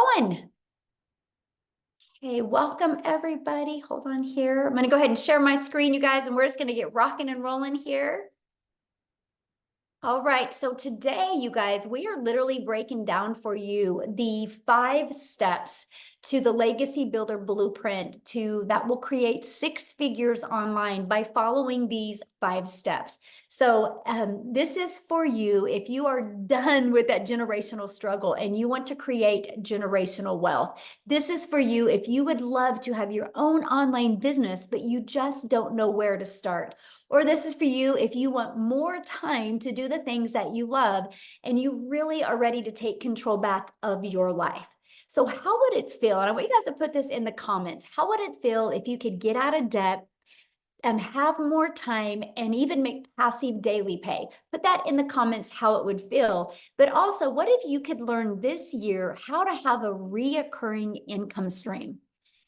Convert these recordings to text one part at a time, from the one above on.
Going. Hey, welcome everybody. Hold on here. I'm going to go ahead and share my screen, you guys, and we're just going to get rocking and rolling here. All right, so today, you guys, we are literally breaking down for you the 5 steps to the Legacy Builder Blueprint that will create 6 figures online by following these 5 steps. So this is for you if you are done with that generational struggle and you want to create generational wealth. This is for you if you would love to have your own online business, but you just don't know where to start. Or this is for you if you want more time to do the things that you love and you really are ready to take control back of your life. So how would it feel? And I want you guys to put this in the comments. How would it feel if you could get out of debt and have more time and even make passive daily pay? Put that in the comments how it would feel. But also, what if you could learn this year how to have a reoccurring income stream?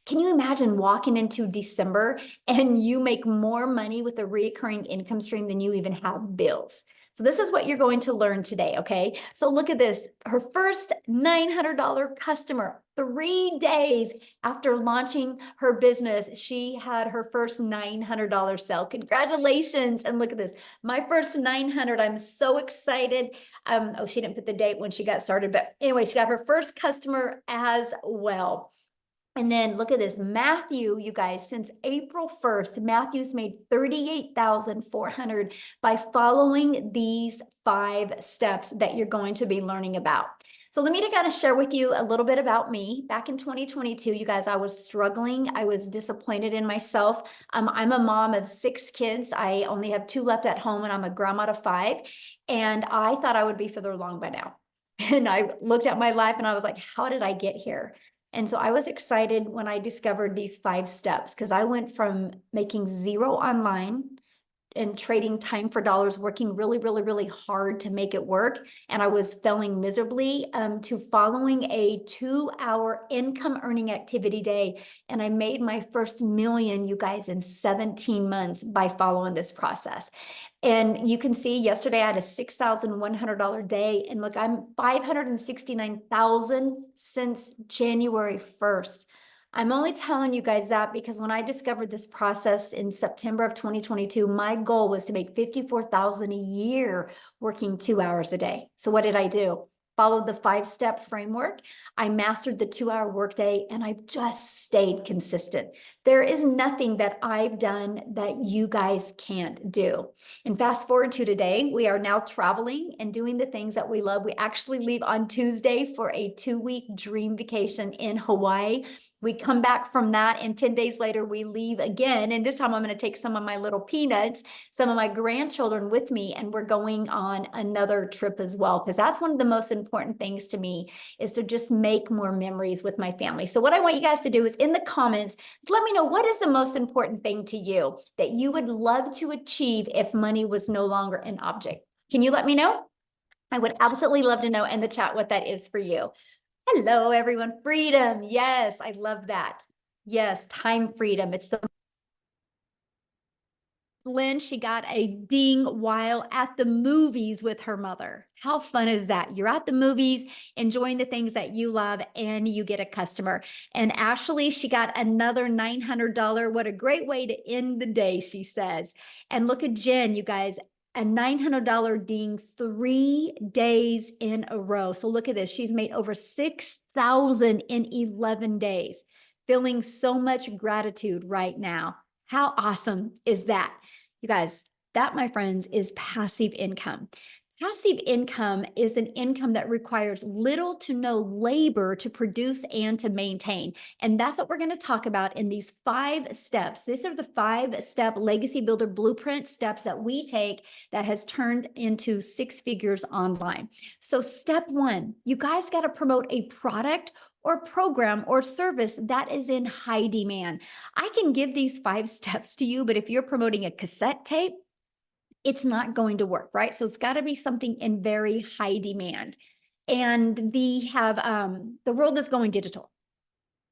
Can you imagine walking into December and you make more money with a recurring income stream than you even have bills? So this is what you're going to learn today, okay? So look at this. Her first $900 customer, 3 days after launching her business, she had her first $900 sale. Congratulations. And look at this. My first 900. I'm so excited. Oh, she didn't put the date when she got started, but anyway, she got her first customer as well. And then look at this, Matthew, you guys, since April 1st, Matthew's made $38,400 by following these 5 steps that you're going to be learning about. So let me kind of share with you a little bit about me. Back in 2022, you guys, I was struggling. I was disappointed in myself. I'm a mom of 6 kids. I only have 2 left at home and I'm a grandma of 5. And I thought I would be further along by now. And I looked at my life and I was like, how did I get here? And so I was excited when I discovered these 5 steps because I went from making 0 online and trading time for dollars, working really, really, really hard to make it work. And I was failing miserably to following a 2-hour income earning activity day. And I made my first million, you guys, in 17 months by following this process. And you can see yesterday I had a $6,100 day. And look, I'm 569,000 since January 1st. I'm only telling you guys that because when I discovered this process in September of 2022, my goal was to make 54,000 a year working 2 hours a day. So what did I do? Followed the 5-step framework. I mastered the 2-hour workday and I've just stayed consistent. There is nothing that I've done that you guys can't do. And fast forward to today, we are now traveling and doing the things that we love. We actually leave on Tuesday for a 2-week dream vacation in Hawaii. We come back from that and 10 days later we leave again. And this time I'm going to take some of my little peanuts, some of my grandchildren with me, and we're going on another trip as well. Because that's one of the most important things to me is to just make more memories with my family. So what I want you guys to do is in the comments, let me know what is the most important thing to you that you would love to achieve if money was no longer an object. Can you let me know? I would absolutely love to know in the chat what that is for you. Hello, everyone. Freedom. Yes, I love that. Yes, time freedom. It's the Lynn, she got a ding while at the movies with her mother. How fun is that? You're at the movies, enjoying the things that you love, and you get a customer. And Ashley, she got another $900. What a great way to end the day, she says. And look at Jen, you guys, a $900 ding 3 days in a row. So look at this. She's made over 6,000 in 11 days. Feeling so much gratitude right now. How awesome is that? You guys, that, my friends, is passive income. Passive income is an income that requires little to no labor to produce and to maintain. And that's what we're going to talk about in these 5 steps. These are the 5-step Legacy Builder Blueprint steps that we take that has turned into 6 figures online. So step 1, you guys got to promote a product or program or service that is in high demand. I can give these 5 steps to you, but if you're promoting a cassette tape, it's not going to work, right? So it's got to be something in very high demand. And the world is going digital.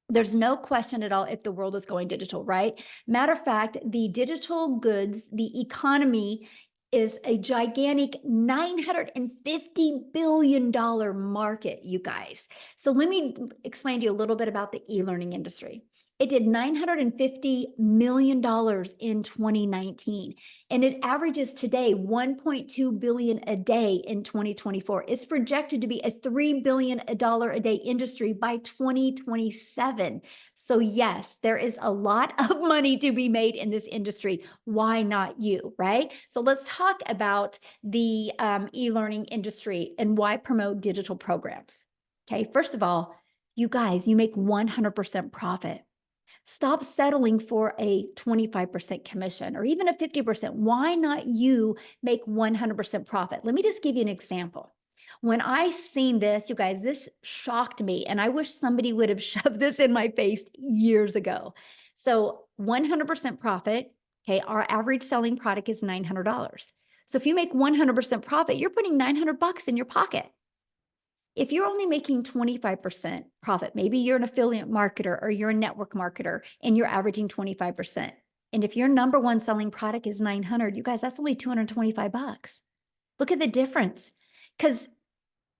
There's no question at all if the world is going digital, right? Matter of fact, the digital goods, the economy is a gigantic $950 billion market, you guys. So let me explain to you a little bit about the e-learning industry. It did $950 million in 2019, and it averages today $1.2 billion a day in 2024. It's projected to be a $3 billion a day industry by 2027. So yes, there is a lot of money to be made in this industry. Why not you, right? So let's talk about the e-learning industry and why promote digital programs. Okay, first of all, you guys, you make 100% profit. Stop settling for a 25% commission or even a 50%. Why not you make 100% profit? Let me just give you an example. When I seen this, you guys, this shocked me, and I wish somebody would have shoved this in my face years ago. So 100% profit, okay, our average selling product is $900. So if you make 100% profit, you're putting $900 in your pocket. If you're only making 25% profit, maybe you're an affiliate marketer or you're a network marketer and you're averaging 25%. And if your number one selling product is 900, you guys, that's only 225 bucks. Look at the difference. Because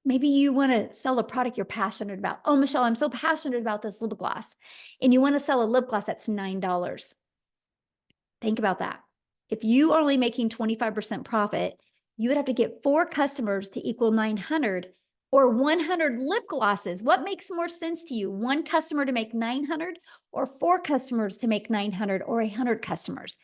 maybe you want to sell a product you're passionate about. Oh, Michelle, I'm so passionate about this lip gloss. And you want to sell a lip gloss that's $9. Think about that. If you are only making 25% profit, you would have to get 4 customers to equal 900 or 100 lip glosses. What makes more sense to you? 1 customer to make 900 or 4 customers to make 900 or 100 customers?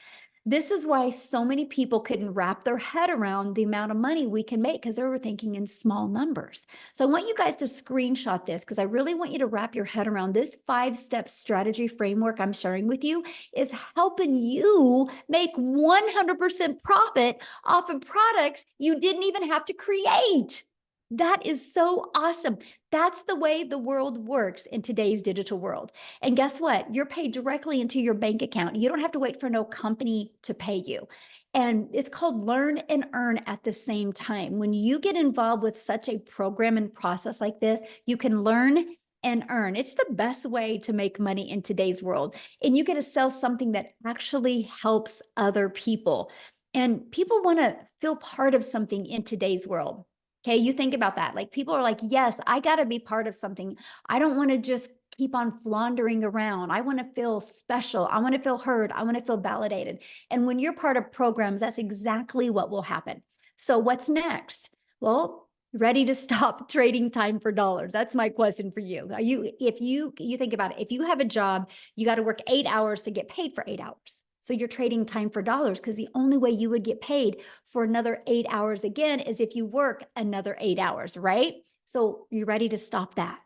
This is why so many people couldn't wrap their head around the amount of money we can make because they were thinking in small numbers. So I want you guys to screenshot this because I really want you to wrap your head around this 5-step strategy framework I'm sharing with you is helping you make 100% profit off of products you didn't even have to create. That is so awesome. That's the way the world works in today's digital world. And guess what? You're paid directly into your bank account. You don't have to wait for no company to pay you. And it's called learn and earn at the same time. When you get involved with such a program and process like this, you can learn and earn. It's the best way to make money in today's world. And you get to sell something that actually helps other people. And people want to feel part of something in today's world. Okay, you think about that. Like people are like, yes, I got to be part of something. I don't want to just keep on floundering around. I want to feel special. I want to feel heard. I want to feel validated. And when you're part of programs, that's exactly what will happen. So what's next? Well, ready to stop trading time for dollars? That's my question for you. Are you, if you think about it, if you have a job, you got to work 8 hours to get paid for 8 hours. So you're trading time for dollars because the only way you would get paid for another 8 hours again is if you work another 8 hours, right? So you're ready to stop that.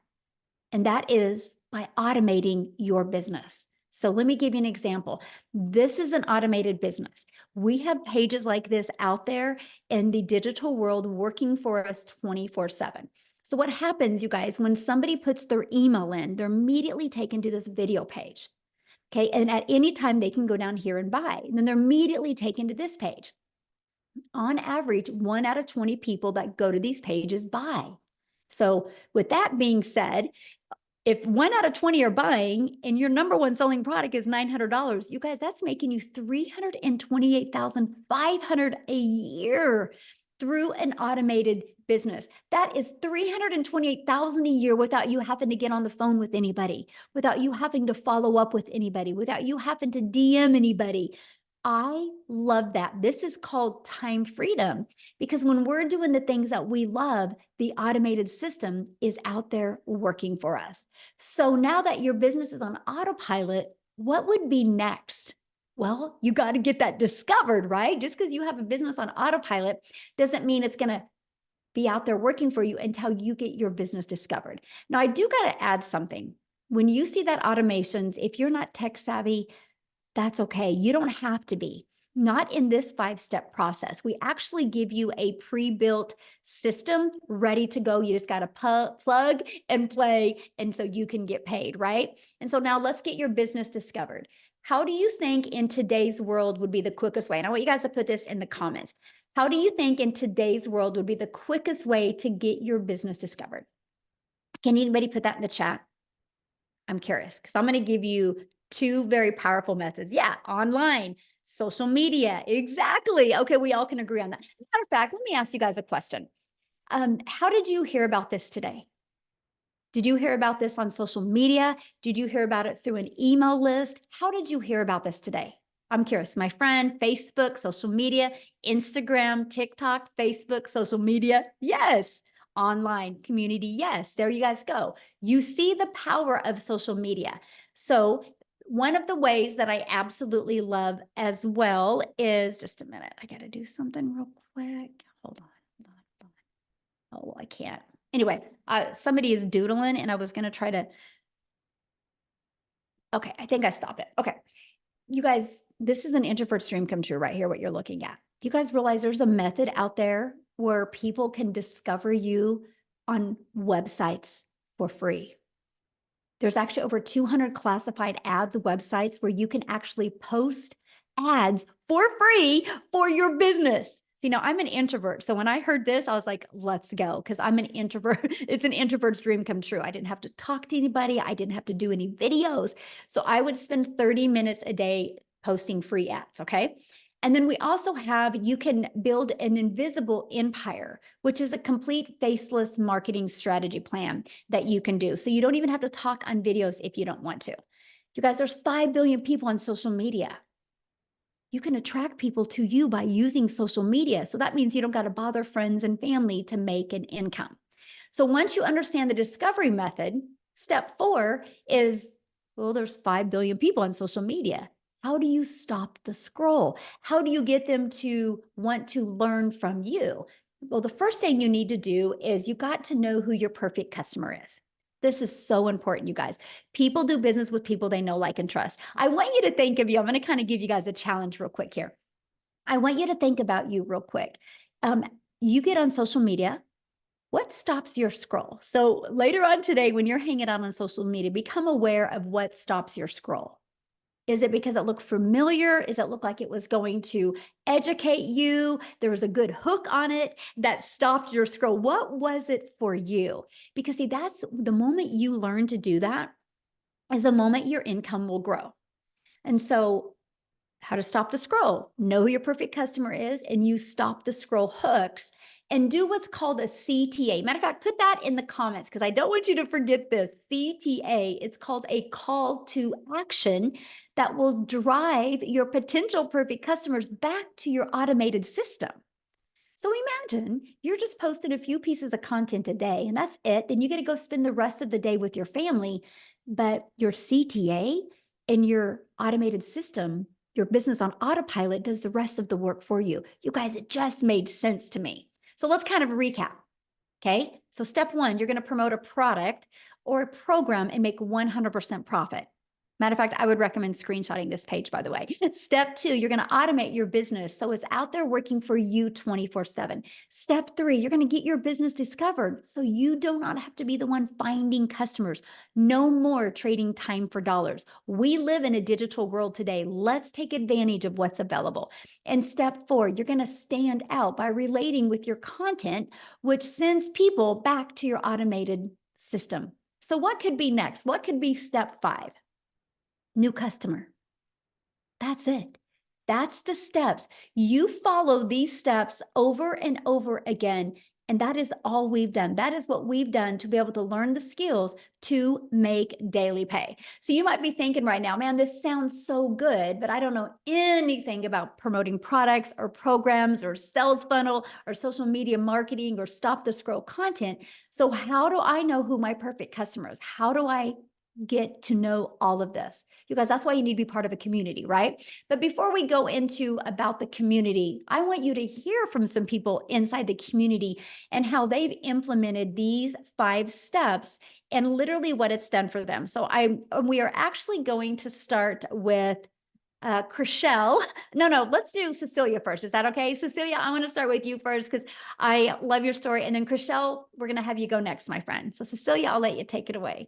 And that is by automating your business. So let me give you an example. This is an automated business. We have pages like this out there in the digital world working for us 24/7. So what happens, you guys, when somebody puts their email in, they're immediately taken to this video page. Okay, and at any time they can go down here and buy. And then they're immediately taken to this page. On average, 1 out of 20 people that go to these pages buy. So with that being said, if 1 out of 20 are buying and your number one selling product is $900, you guys, that's making you $328,500 a year through an automated business. That is $328,000 a year without you having to get on the phone with anybody, without you having to follow up with anybody, without you having to DM anybody. I love that. This is called time freedom because when we're doing the things that we love, the automated system is out there working for us. So now that your business is on autopilot, what would be next? Well, you got to get that discovered, right? Just because you have a business on autopilot doesn't mean it's going to be out there working for you until you get your business discovered. Now, I do got to add something. When you see that automations, if you're not tech savvy, that's okay. You don't have to be. Not in this 5-step process. We actually give you a pre-built system ready to go. You just got to plug and play, and so you can get paid, right? And so now let's get your business discovered. How do you think in today's world would be the quickest way? And I want you guys to put this in the comments. How do you think in today's world would be the quickest way to get your business discovered? Can anybody put that in the chat? I'm curious because I'm going to give you 2 very powerful methods. Yeah, online. Social media, exactly. Okay, we all can agree on that. Matter of fact, let me ask you guys a question. How did you hear about this today? Did you hear about this on social media? Did you hear about it through an email list? How did you hear about this today? I'm curious. My friend, Facebook, social media, Instagram, TikTok, Facebook, social media. Yes. Online community. Yes. There you guys go. You see the power of social media. So, one of the ways that I absolutely love as well is just a minute. I got to do something real quick. Hold on. Oh, I can't. Anyway, somebody is doodling and I was going to try to. Okay, I think I stopped it. Okay. You guys, this is an introvert's dream come true right here, what you're looking at. Do you guys realize there's a method out there where people can discover you on websites for free? There's actually over 200 classified ads websites where you can actually post ads for free for your business. See, now I'm an introvert. So when I heard this, I was like, let's go. Because I'm an introvert. It's an introvert's dream come true. I didn't have to talk to anybody. I didn't have to do any videos. So I would spend 30 minutes a day posting free ads. Okay. And then we also have, you can build an invisible empire, which is a complete faceless marketing strategy plan that you can do. So you don't even have to talk on videos if you don't want to. You guys, there's 5 billion people on social media. You can attract people to you by using social media. So that means you don't got to bother friends and family to make an income. So once you understand the discovery method, step 4 is, well, there's 5 billion people on social media. How do you stop the scroll? How do you get them to want to learn from you? Well, the first thing you need to do is you got to know who your perfect customer is. This is so important, you guys. People do business with people they know, like, and trust. I want you to think of you. I'm going to kind of give you guys a challenge real quick here. I want you to think about you real quick. You get on social media. What stops your scroll? So later on today, when you're hanging out on social media, become aware of what stops your scroll. Is it because it looked familiar? Is it look like it was going to educate you? There was a good hook on it that stopped your scroll. What was it for you? Because see, that's the moment you learn to do that is the moment your income will grow. And so how to stop the scroll, know who your perfect customer is, and you stop the scroll hooks and do what's called a CTA. Matter of fact, put that in the comments because I don't want you to forget this. CTA, it's called a call to action that will drive your potential perfect customers back to your automated system. So imagine you're just posting a few pieces of content a day and that's it. Then you get to go spend the rest of the day with your family, but your CTA and your automated system, your business on autopilot, does the rest of the work for you. You guys, it just made sense to me. So let's kind of recap. Okay. So step 1, you're going to promote a product or a program and make 100% profit. Matter of fact, I would recommend screenshotting this page, by the way. Step 2, you're going to automate your business so it's out there working for you 24/7. Step 3, you're going to get your business discovered so you do not have to be the one finding customers. No more trading time for dollars. We live in a digital world today. Let's take advantage of what's available. And step 4, you're going to stand out by relating with your content, which sends people back to your automated system. So what could be next? What could be step 5? New customer. That's it. That's the steps. You follow these steps over and over again. And that is all we've done. That is what we've done to be able to learn the skills to make daily pay. So you might be thinking right now, man, this sounds so good, but I don't know anything about promoting products or programs or sales funnel or social media marketing or stop the scroll content. So how do I know who my perfect customer is? How do I get to know all of this? You guys, that's why you need to be part of a community, right? But before we go into about the community, I want you to hear from some people inside the community and how they've implemented these 5 steps and literally what it's done for them. So we are actually going to start with Chriselle. No, let's do Cecilia first. Is that okay? Cecilia, I want to start with you first because I love your story. And then Chriselle, we're going to have you go next, my friend. So Cecilia, I'll let you take it away.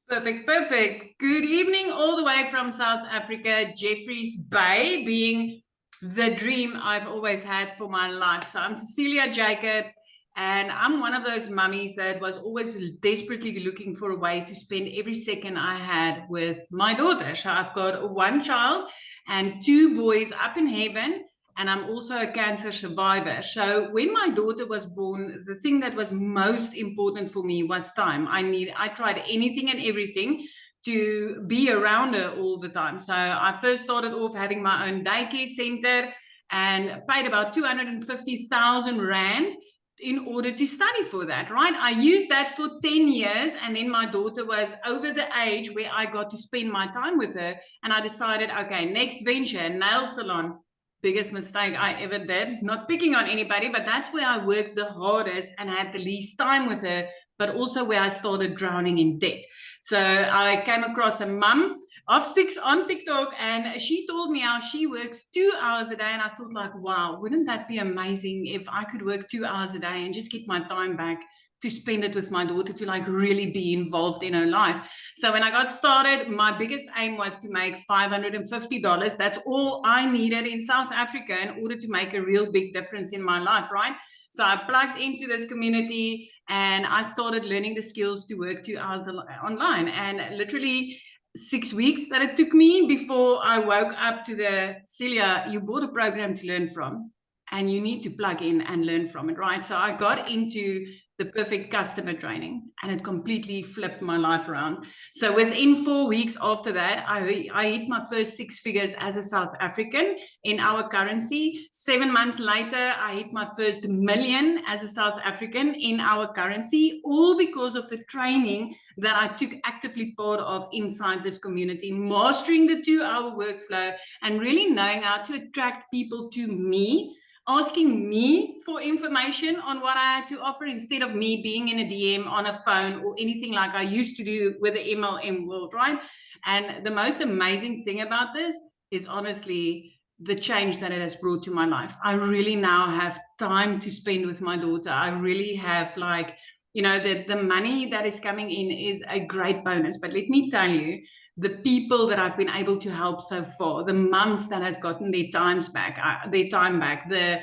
Perfect. Good evening all the way from South Africa, Jeffreys Bay being the dream I've always had for my life. So I'm Cecilia Jacobs, And I'm one of those mummies that was always desperately looking for a way to spend every second I had with my daughter. So I've got one child and two boys up in heaven. And I'm also a cancer survivor. So when my daughter was born, the thing that was most important for me was time. I tried anything and everything to be around her all the time. So I first started off having my own daycare center and paid about 250,000 Rand in order to study for that, right? I used that for 10 years, and then my daughter was over the age where I got to spend my time with her, and I decided, okay, next venture, nail salon. Biggest mistake I ever did, not picking on anybody, but that's where I worked the hardest and had the least time with her, but also where I started drowning in debt. So I came across a mum of 6 on TikTok, and she told me how she works 2 hours a day. And I thought, like, wow, wouldn't that be amazing if I could work 2 hours a day and just get my time back to spend it with my daughter, to like really be involved in her life. So when I got started, my biggest aim was to make $550. That's all I needed in South Africa in order to make a real big difference in my life, right? So I plugged into this community and I started learning the skills to work 2 hours online. And literally 6 weeks that it took me before I woke up to the, Celia, you bought a program to learn from and you need to plug in and learn from it, right? So I got into the perfect customer training, and it completely flipped my life around. So within 4 weeks after that, I hit my first 6 figures as a South African in our currency. 7 months later, I hit my first million as a South African in our currency, all because of the training that I took actively part of inside this community, mastering the 2-hour workflow and really knowing how to attract people to me, asking me for information on what I had to offer instead of me being in a DM on a phone or anything like I used to do with the MLM world, right? And the most amazing thing about this is honestly the change that it has brought to my life. I really now have time to spend with my daughter. I really have, like, you know, the money that is coming in is a great bonus. But let me tell you, the people that I've been able to help so far, the mums that has gotten their time back, the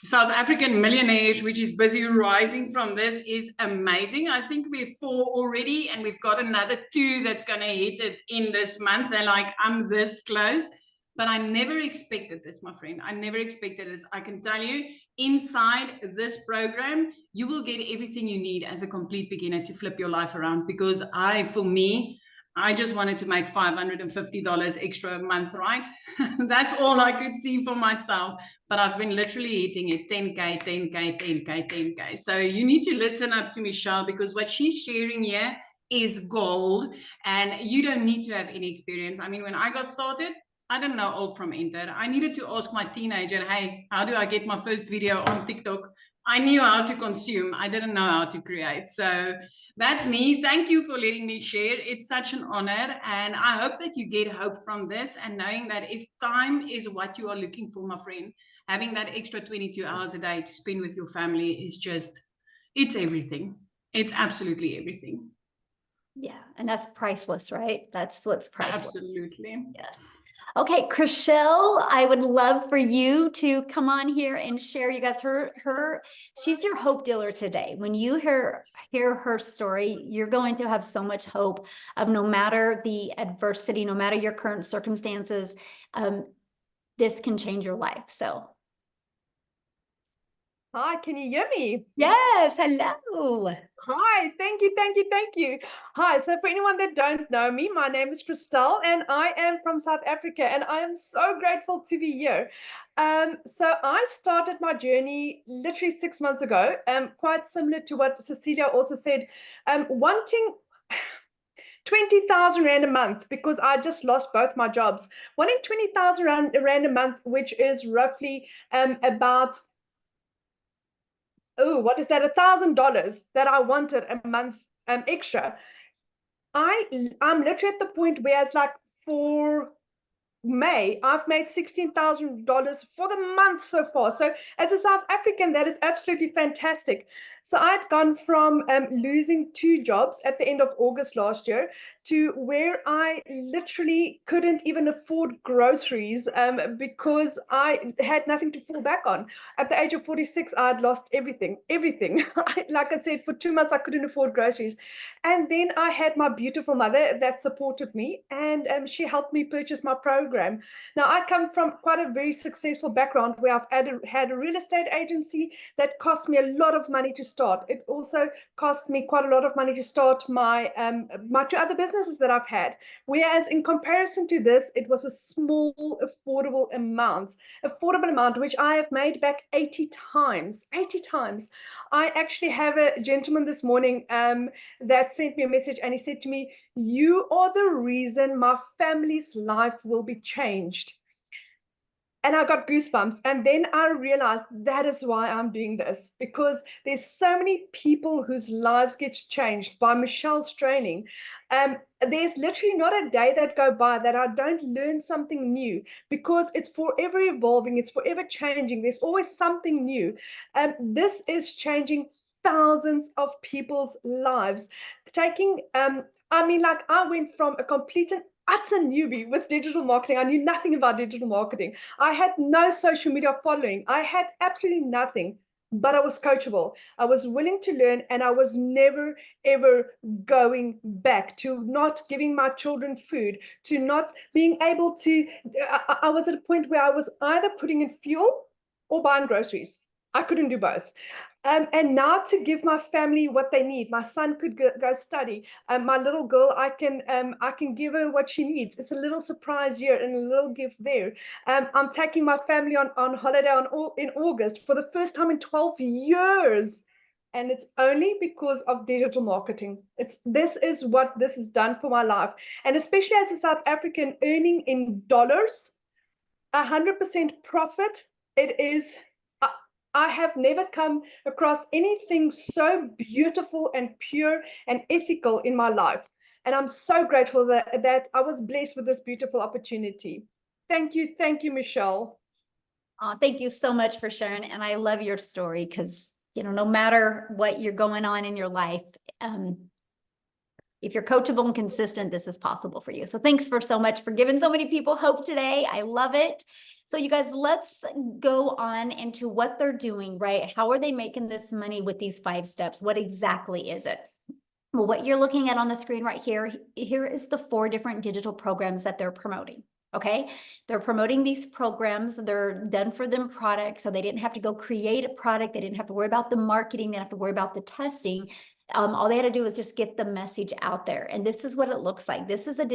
South African millionaires, which is busy rising from this, is amazing. I think we're 4 already, and we've got another 2 that's going to hit it in this month. They're like, I'm this close. But I never expected this, my friend. I never expected this. I can tell you, inside this program, you will get everything you need as a complete beginner to flip your life around. Because for me, I just wanted to make $550 extra a month, right? That's all I could see for myself. But I've been literally hitting it 10K, 10K, 10K, 10K. So you need to listen up to Michelle, because what she's sharing here is gold, and you don't need to have any experience. I mean, when I got started, I didn't know alt from enter. I needed to ask my teenager, hey, how do I get my first video on TikTok? I knew how to consume. I didn't know how to create. So that's me. Thank you for letting me share. It's such an honor. And I hope that you get hope from this, and knowing that if time is what you are looking for, my friend, having that extra 22 hours a day to spend with your family is just, it's everything. It's absolutely everything. Yeah, and that's priceless, right? That's what's priceless. Absolutely. Yes. Okay, Chriselle, I would love for you to come on here and share. You guys, she's your hope dealer today. When you hear her story, you're going to have so much hope of, no matter the adversity, no matter your current circumstances, this can change your life. So. Hi, can you hear me? Yes, hello. Hi, thank you, thank you, thank you. Hi, so for anyone that don't know me, my name is Christelle and I am from South Africa, and I am so grateful to be here. So I started my journey literally 6 months ago, quite similar to what Cecilia also said, wanting 20,000 Rand a month, because I just lost both my jobs. Wanting 20,000 Rand a month, which is roughly about, oh, what is that? $1,000 that I wanted a month extra. I'm literally at the point where it's like, for May, I've made $16,000 for the month so far. So as a South African, that is absolutely fantastic. So I'd gone from losing 2 jobs at the end of August last year to where I literally couldn't even afford groceries because I had nothing to fall back on. At the age of 46, I had lost everything. Like I said, for 2 months, I couldn't afford groceries. And then I had my beautiful mother that supported me, and she helped me purchase my program. Now, I come from quite a very successful background where I've had a real estate agency that cost me a lot of money to start. It also cost me quite a lot of money to start my 2 other businesses that I've had. Whereas in comparison to this, it was a small, affordable amount, which I have made back 80 times. 80 times. I actually have a gentleman this morning that sent me a message, and he said to me, "You are the reason my family's life will be changed." And I got goosebumps. And then I realized that is why I'm doing this, because there's so many people whose lives get changed by Michelle's training. There's literally not a day that go by that I don't learn something new, because it's forever evolving, it's forever changing. There's always something new. This is changing thousands of people's lives. I went from a complete and utter newbie with digital marketing. I knew nothing about digital marketing. I had no social media following. I had absolutely nothing, but I was coachable. I was willing to learn, and I was never, ever going back to not giving my children food, to not being able to. I was at a point where I was either putting in fuel or buying groceries. I couldn't do both. And now to give my family what they need. My son could go study. My little girl, I can give her what she needs. It's a little surprise here and a little gift there. I'm taking my family on holiday in August for the first time in 12 years. And it's only because of digital marketing. This is what this has done for my life. And especially as a South African earning in dollars, 100% profit, it is. I have never come across anything so beautiful and pure and ethical in my life. And I'm so grateful that I was blessed with this beautiful opportunity. Thank you, Michelle. Thank you so much for sharing. And I love your story because, no matter what you're going on in your life, if you're coachable and consistent, this is possible for you. So thanks so much for giving so many people hope today. I love it. So you guys, let's go on into what they're doing, right? How are they making this money with these 5 steps? What exactly is it? Well, what you're looking at on the screen right here is the 4 different digital programs that they're promoting. Okay, they're promoting these programs. They're done for them products. So they didn't have to go create a product. They didn't have to worry about the marketing. They didn't have to worry about the testing. All they had to do was just get the message out there. And this is what it looks like. This is a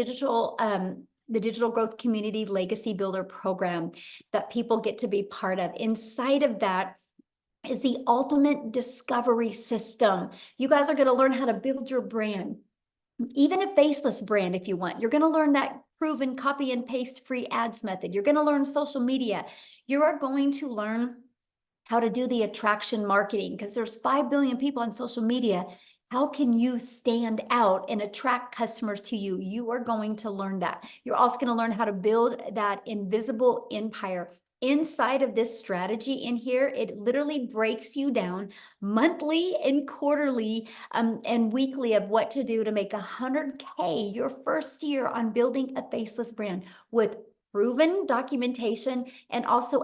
the Digital Growth Community Legacy Builder program that people get to be part of. Inside of that is the ultimate discovery system. You guys are going to learn how to build your brand, even a faceless brand if you want. You're going to learn that proven copy and paste free ads method. You're going to learn social media. You are going to learn how to do the attraction marketing, because there's 5 billion people on social media. How can you stand out and attract customers to you? You are going to learn that. You're also going to learn how to build that invisible empire. Inside of this strategy in here, it literally breaks you down monthly and quarterly and weekly of what to do to make 100K your first year on building a faceless brand with proven documentation and also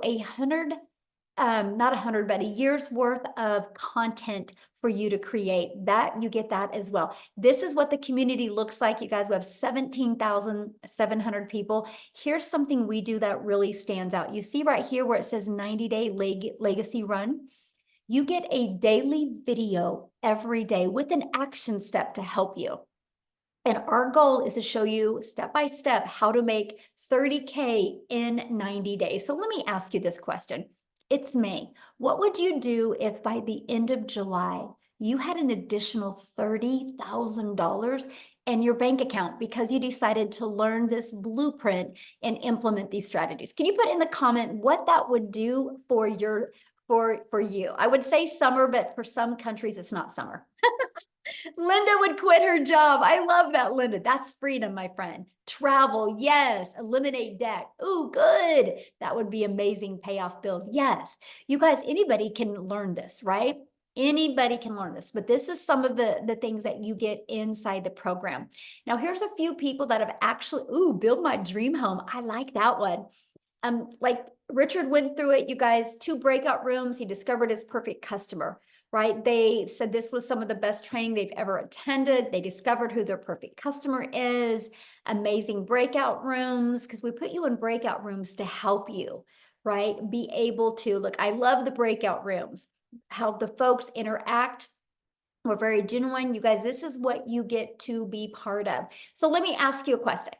not 100, but a year's worth of content for you to create. That you get that as well. This is what the community looks like. You guys, we have 17,700 people. Here's something we do that really stands out. You see right here where it says 90-day legacy run. You get a daily video every day with an action step to help you. And our goal is to show you step by step how to make 30K in 90 days. So let me ask you this question. It's May. What would you do if by the end of July, you had an additional $30,000 in your bank account because you decided to learn this blueprint and implement these strategies? Can you put in the comment what that would do for your for you. I would say summer, but for some countries, it's not summer. Linda would quit her job. I love that, Linda. That's freedom, my friend. Travel, yes. Eliminate debt. Ooh, good. That would be amazing. Pay off bills. Yes. You guys, anybody can learn this, right? Anybody can learn this, but this is some of the things that you get inside the program. Now, here's a few people that have actually, ooh, build my dream home. I like that one. Like Richard went through it, you guys, 2 breakout rooms. He discovered his perfect customer, right? They said this was some of the best training they've ever attended. They discovered who their perfect customer is. Amazing breakout rooms, because we put you in breakout rooms to help you, right? Be able to, look, I love the breakout rooms, how the folks interact. We're very genuine. You guys, this is what you get to be part of. So let me ask you a question.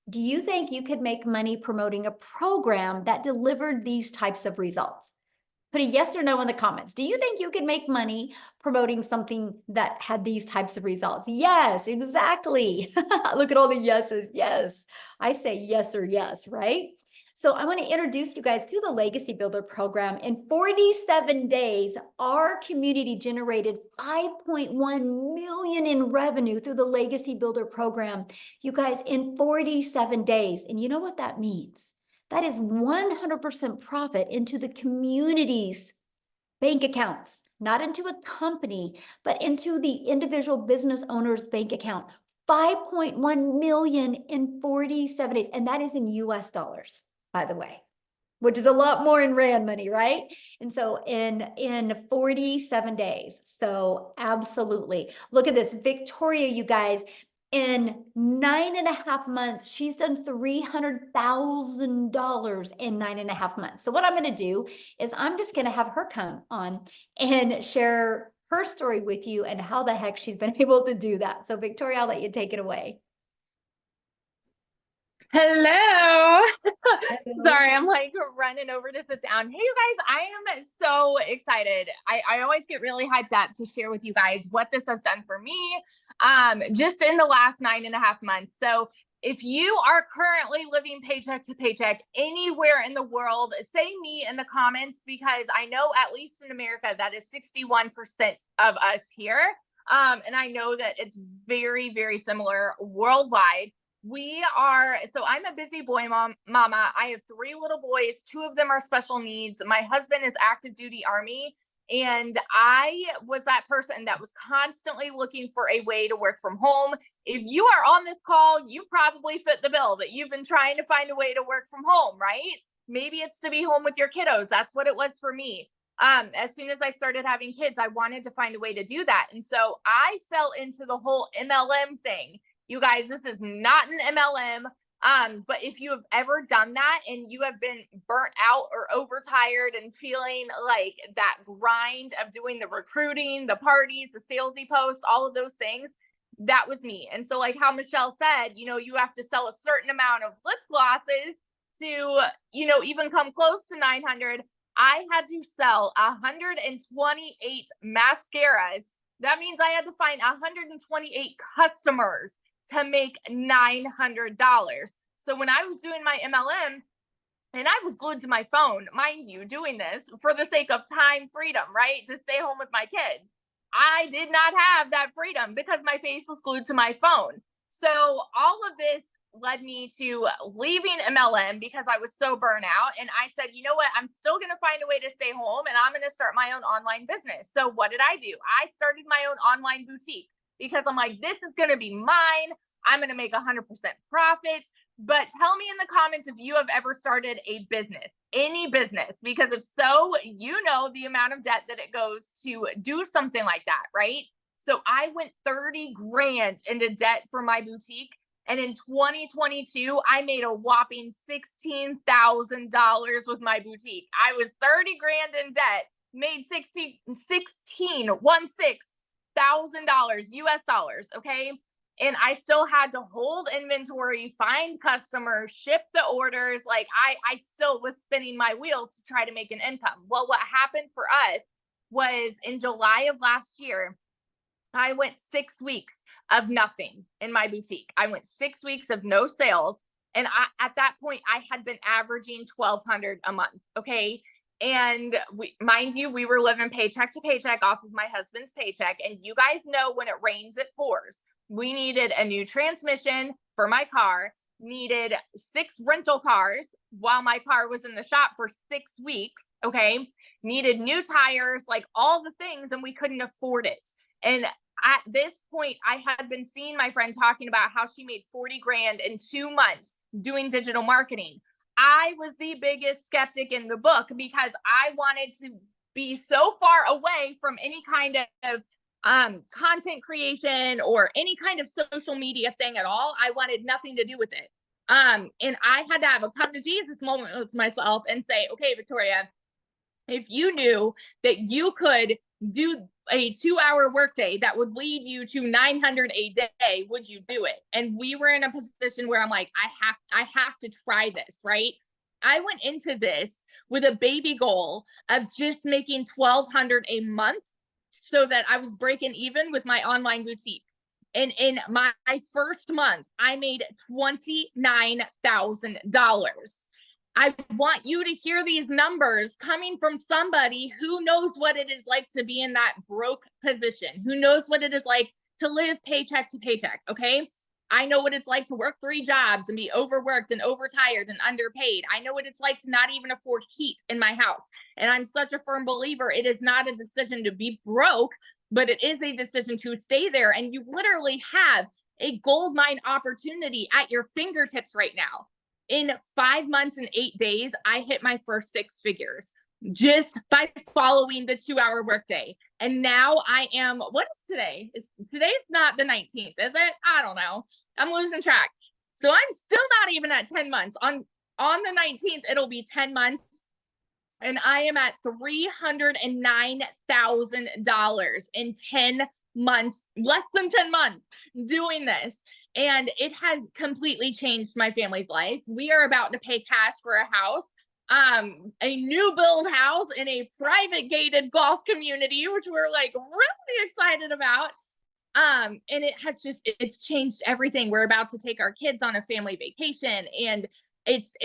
Do you think you could make money promoting a program that delivered these types of results? Put a yes or no in the comments. Do you think you could make money promoting something that had these types of results? Yes, exactly. Look at all the yeses. Yes, I say yes or yes, right? So I want to introduce you guys to the Legacy Builder program. In 47 days, our community generated 5.1 million in revenue through the Legacy Builder program. You guys, in 47 days. And you know what that means? That is 100% profit into the community's bank accounts, not into a company, but into the individual business owner's bank account. 5.1 million in 47 days. And that is in US dollars, by the way, which is a lot more in Rand money, right? And so in 47 days. So absolutely. Look at this. Victoria, you guys, in 9.5 months, she's done $300,000 in 9.5 months. So what I'm going to do is I'm just going to have her come on and share her story with you and how the heck she's been able to do that. So Victoria, I'll let you take it away. Hello. Sorry, I'm like running over to sit down. Hey, you guys, I am so excited. I always get really hyped up to share with you guys what this has done for me just in the last 9.5 months. So if you are currently living paycheck to paycheck anywhere in the world, say me in the comments, because I know at least in America, that is 61% of us here. And I know that it's very, very similar worldwide. So I'm a busy boy mama. I have 3 little boys. 2 of them are special needs. My husband is active duty Army. And I was that person that was constantly looking for a way to work from home. If you are on this call, you probably fit the bill that you've been trying to find a way to work from home, right? Maybe it's to be home with your kiddos. That's what it was for me. As soon as I started having kids, I wanted to find a way to do that. And so I fell into the whole MLM thing. You guys, this is not an MLM. But if you have ever done that and you have been burnt out or overtired and feeling like that grind of doing the recruiting, the parties, the salesy posts, all of those things, that was me. And so like how Michelle said, you have to sell a certain amount of lip glosses to, even come close to 900. I had to sell 128 mascaras. That means I had to find 128 customers to make $900. So when I was doing my MLM, and I was glued to my phone, mind you, doing this for the sake of time freedom, right? To stay home with my kids. I did not have that freedom because my face was glued to my phone. So all of this led me to leaving MLM because I was so burnt out. And I said, you know what? I'm still going to find a way to stay home and I'm going to start my own online business. So what did I do? I started my own online boutique because I'm like, this is going to be mine. I'm going to make 100% profit. But tell me in the comments if you have ever started a business, any business, because if so, you know the amount of debt that it goes to do something like that, right? So I went 30 grand into debt for my boutique. And in 2022, I made a whopping $16,000 with my boutique. I was 30 grand in debt, made $16,000 US dollars. Okay. And I still had to hold inventory, find customers, ship the orders. Like I still was spinning my wheel to try to make an income. Well, what happened for us was in July of last year, I went 6 weeks of nothing in my boutique. I went 6 weeks of no sales. And at that point, I had been averaging $1,200 a month. Okay. And mind you, we were living paycheck to paycheck off of my husband's paycheck. And you guys know when it rains, it pours. We needed a new transmission for my car, needed 6 rental cars while my car was in the shop for 6 weeks. Okay. Needed new tires, like all the things, and we couldn't afford it. And at this point, I had been seeing my friend talking about how she made 40 grand in 2 months doing digital marketing. I was the biggest skeptic in the book because I wanted to be so far away from any kind of content creation or any kind of social media thing at all. I wanted nothing to do with it. And I had to have a come to Jesus moment with myself and say, okay, Victoria, if you knew that you could do a 2-hour workday that would lead you to 900 a day, would you do it? And we were in a position where I'm like, I have to try this, right? I went into this with a baby goal of just making $1,200 a month so that I was breaking even with my online boutique. And in my first month, I made $29,000. I want you to hear these numbers coming from somebody who knows what it is like to be in that broke position, who knows what it is like to live paycheck to paycheck. Okay. I know what it's like to work 3 jobs and be overworked and overtired and underpaid. I know what it's like to not even afford heat in my house. And I'm such a firm believer. It is not a decision to be broke, but it is a decision to stay there. And you literally have a gold mine opportunity at your fingertips right now. In 5 months and 8 days, I hit my first 6 figures just by following the 2-hour workday. And now I am, what is today? Today's not the 19th, is it? I don't know. I'm losing track. So I'm still not even at 10 months. On the 19th, it'll be 10 months. And I am at $309,000 in 10 months, less than 10 months doing this. And it has completely changed my family's life. We are about to pay cash for a house, a new build house in a private gated golf community, which we're like really excited about. And it's changed everything. We're about to take our kids on a family vacation, and it's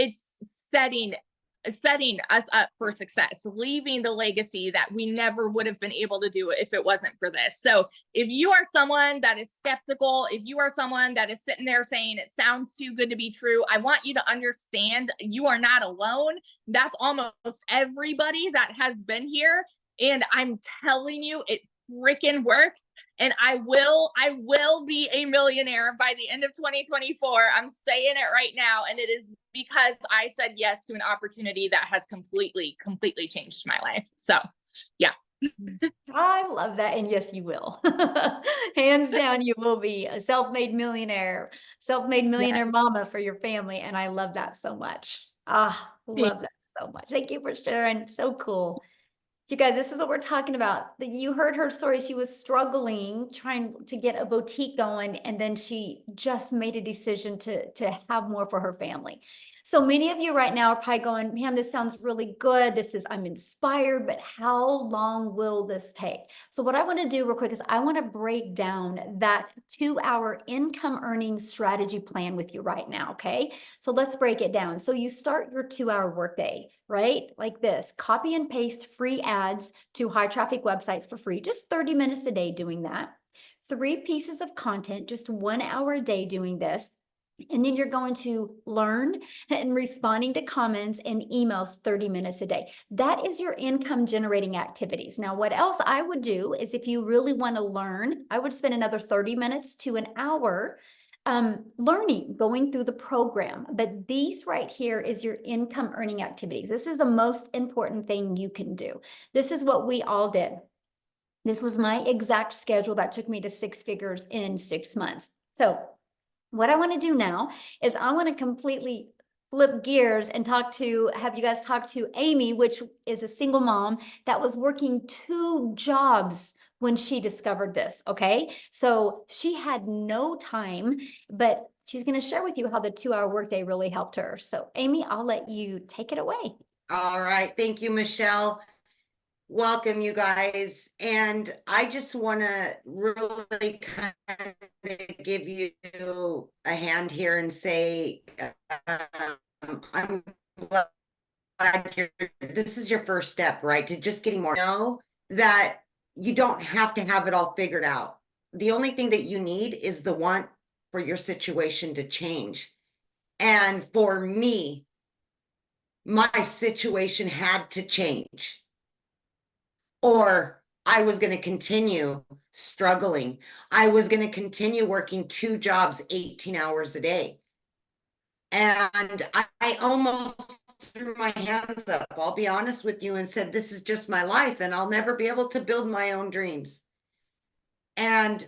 setting us up for success, leaving the legacy that we never would have been able to do if it wasn't for this. So if you are someone that is skeptical, if you are someone that is sitting there saying it sounds too good to be true, I want you to understand you are not alone. That's almost everybody that has been here. And I'm telling you, it freaking worked. And I will be a millionaire by the end of 2024. I'm saying it right now. And it is because I said yes to an opportunity that has completely changed my life. So yeah. I love that. And yes, you will. Hands down, you will be a self-made millionaire mama for your family. And I love that so much. Love that so much. Thank you for sharing. So cool. So you guys, this is what we're talking about. You heard her story. She was struggling, trying to get a boutique going, and then she just made a decision to have more for her family. So many of you right now are probably going, man, this sounds really good. I'm inspired, but how long will this take? So what I want to do real quick is I want to break down that 2-hour income earning strategy plan with you right now. Okay. So let's break it down. So you start your 2-hour workday, right? Like this, copy and paste free ads to high traffic websites for free, just 30 minutes a day doing that. 3 pieces of content, just 1 hour a day doing this. And then you're going to learn and responding to comments and emails 30 minutes a day. That is your income generating activities. Now, what else I would do is if you really want to learn, I would spend another 30 minutes to an hour learning, going through the program. But these right here is your income earning activities. This is the most important thing you can do. This is what we all did. This was my exact schedule that took me to 6 figures in 6 months. So what I want to do now is I want to completely flip gears and have you guys talk to Amy, which is a single mom that was working 2 jobs when she discovered this. Okay. So she had no time, but she's going to share with you how the 2-hour workday really helped her. So Amy, I'll let you take it away. All right. Thank you, Michelle. Welcome, you guys. And I just want to really kind of give you a hand here and say I'm glad this is your first step, right? To just getting more. Know that you don't have to have it all figured out. The only thing that you need is the want for your situation to change. And for me, my situation had to change, or I was going to continue struggling. I was going to continue working 2 jobs, 18 hours a day. And I almost threw my hands up, I'll be honest with you, and said, this is just my life and I'll never be able to build my own dreams. And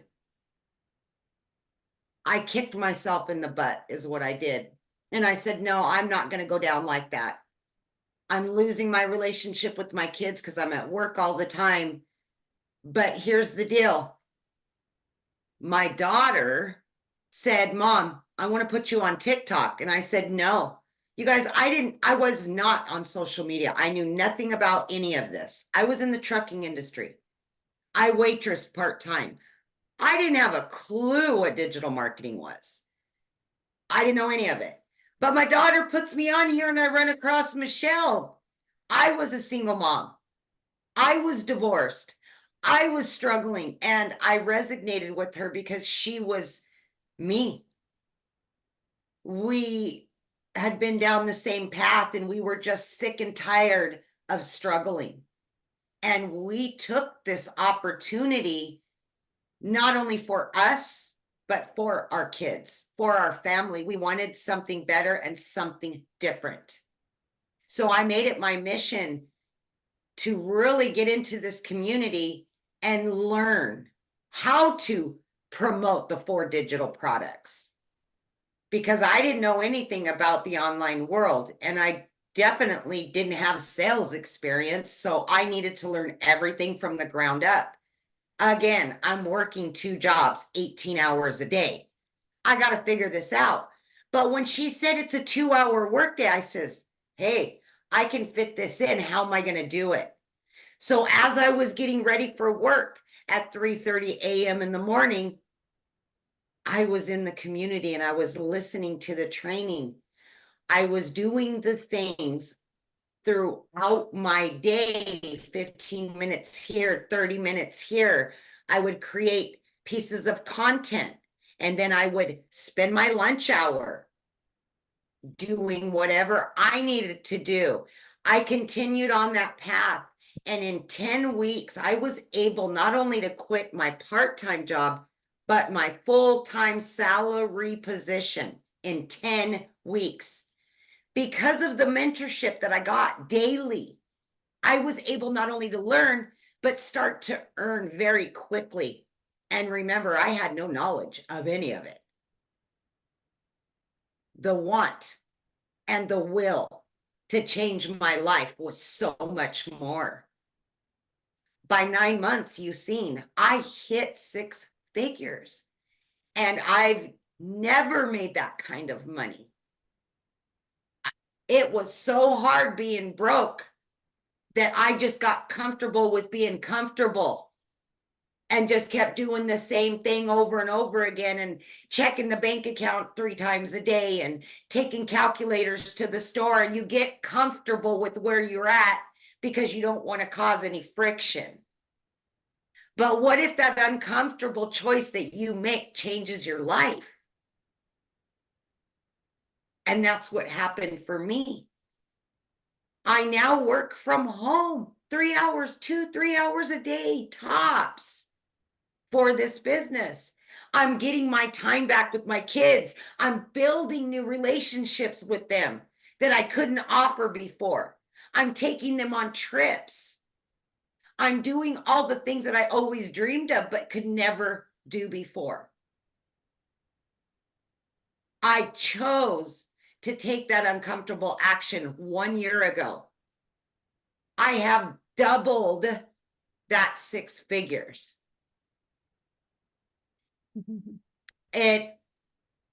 I kicked myself in the butt is what I did. And I said, no, I'm not going to go down like that. I'm losing my relationship with my kids because I'm at work all the time. But here's the deal. My daughter said, Mom, I want to put you on TikTok. And I said, no. You guys, I was not on social media. I knew nothing about any of this. I was in the trucking industry. I waitressed part-time. I didn't have a clue what digital marketing was. I didn't know any of it. But my daughter puts me on here and I run across Michelle. I was a single mom. I was divorced. I was struggling, and I resonated with her because she was me. We had been down the same path and we were just sick and tired of struggling. And we took this opportunity not only for us, but for our kids, for our family. We wanted something better and something different. So I made it my mission to really get into this community and learn how to promote the 4 digital products, because I didn't know anything about the online world and I definitely didn't have sales experience. So I needed to learn everything from the ground up. Again, I'm working 2 jobs, 18 hours a day. I got to figure this out. But when she said it's a 2-hour workday, I says, hey, I can fit this in. How am I going to do it? So as I was getting ready for work at 3:30 a.m. in the morning, I was in the community and I was listening to the training. I was doing the things throughout my day, 15 minutes here, 30 minutes here. I would create pieces of content, and then I would spend my lunch hour doing whatever I needed to do. I continued on that path. And in 10 weeks, I was able not only to quit my part-time job, but my full-time salary position in 10 weeks. Because of the mentorship that I got daily, I was able not only to learn, but start to earn very quickly. And remember, I had no knowledge of any of it. The want and the will to change my life was so much more. By 9 months, you've seen, I hit 6 figures. And I've never made that kind of money. It was so hard being broke that I just got comfortable with being comfortable and just kept doing the same thing over and over again and checking the bank account 3 times a day and taking calculators to the store. And you get comfortable with where you're at because you don't want to cause any friction. But what if that uncomfortable choice that you make changes your life? And that's what happened for me. I now work from home 3 hours, 2-3 hours a day, tops, for this business. I'm getting my time back with my kids. I'm building new relationships with them that I couldn't offer before. I'm taking them on trips. I'm doing all the things that I always dreamed of, but could never do before. I chose to take that uncomfortable action 1 year ago. I have doubled that 6 figures. It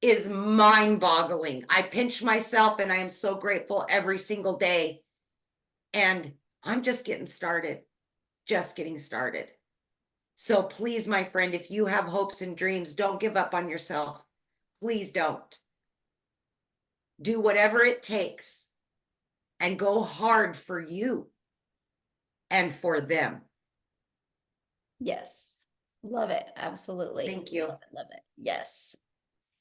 is mind-boggling. I pinch myself and I am so grateful every single day. And I'm just getting started. Just getting started. So please, my friend, if you have hopes and dreams, don't give up on yourself. Please don't. Do whatever it takes and go hard for you and for them. Yes. Love it. Absolutely. Thank you. Love it. Love it. Yes.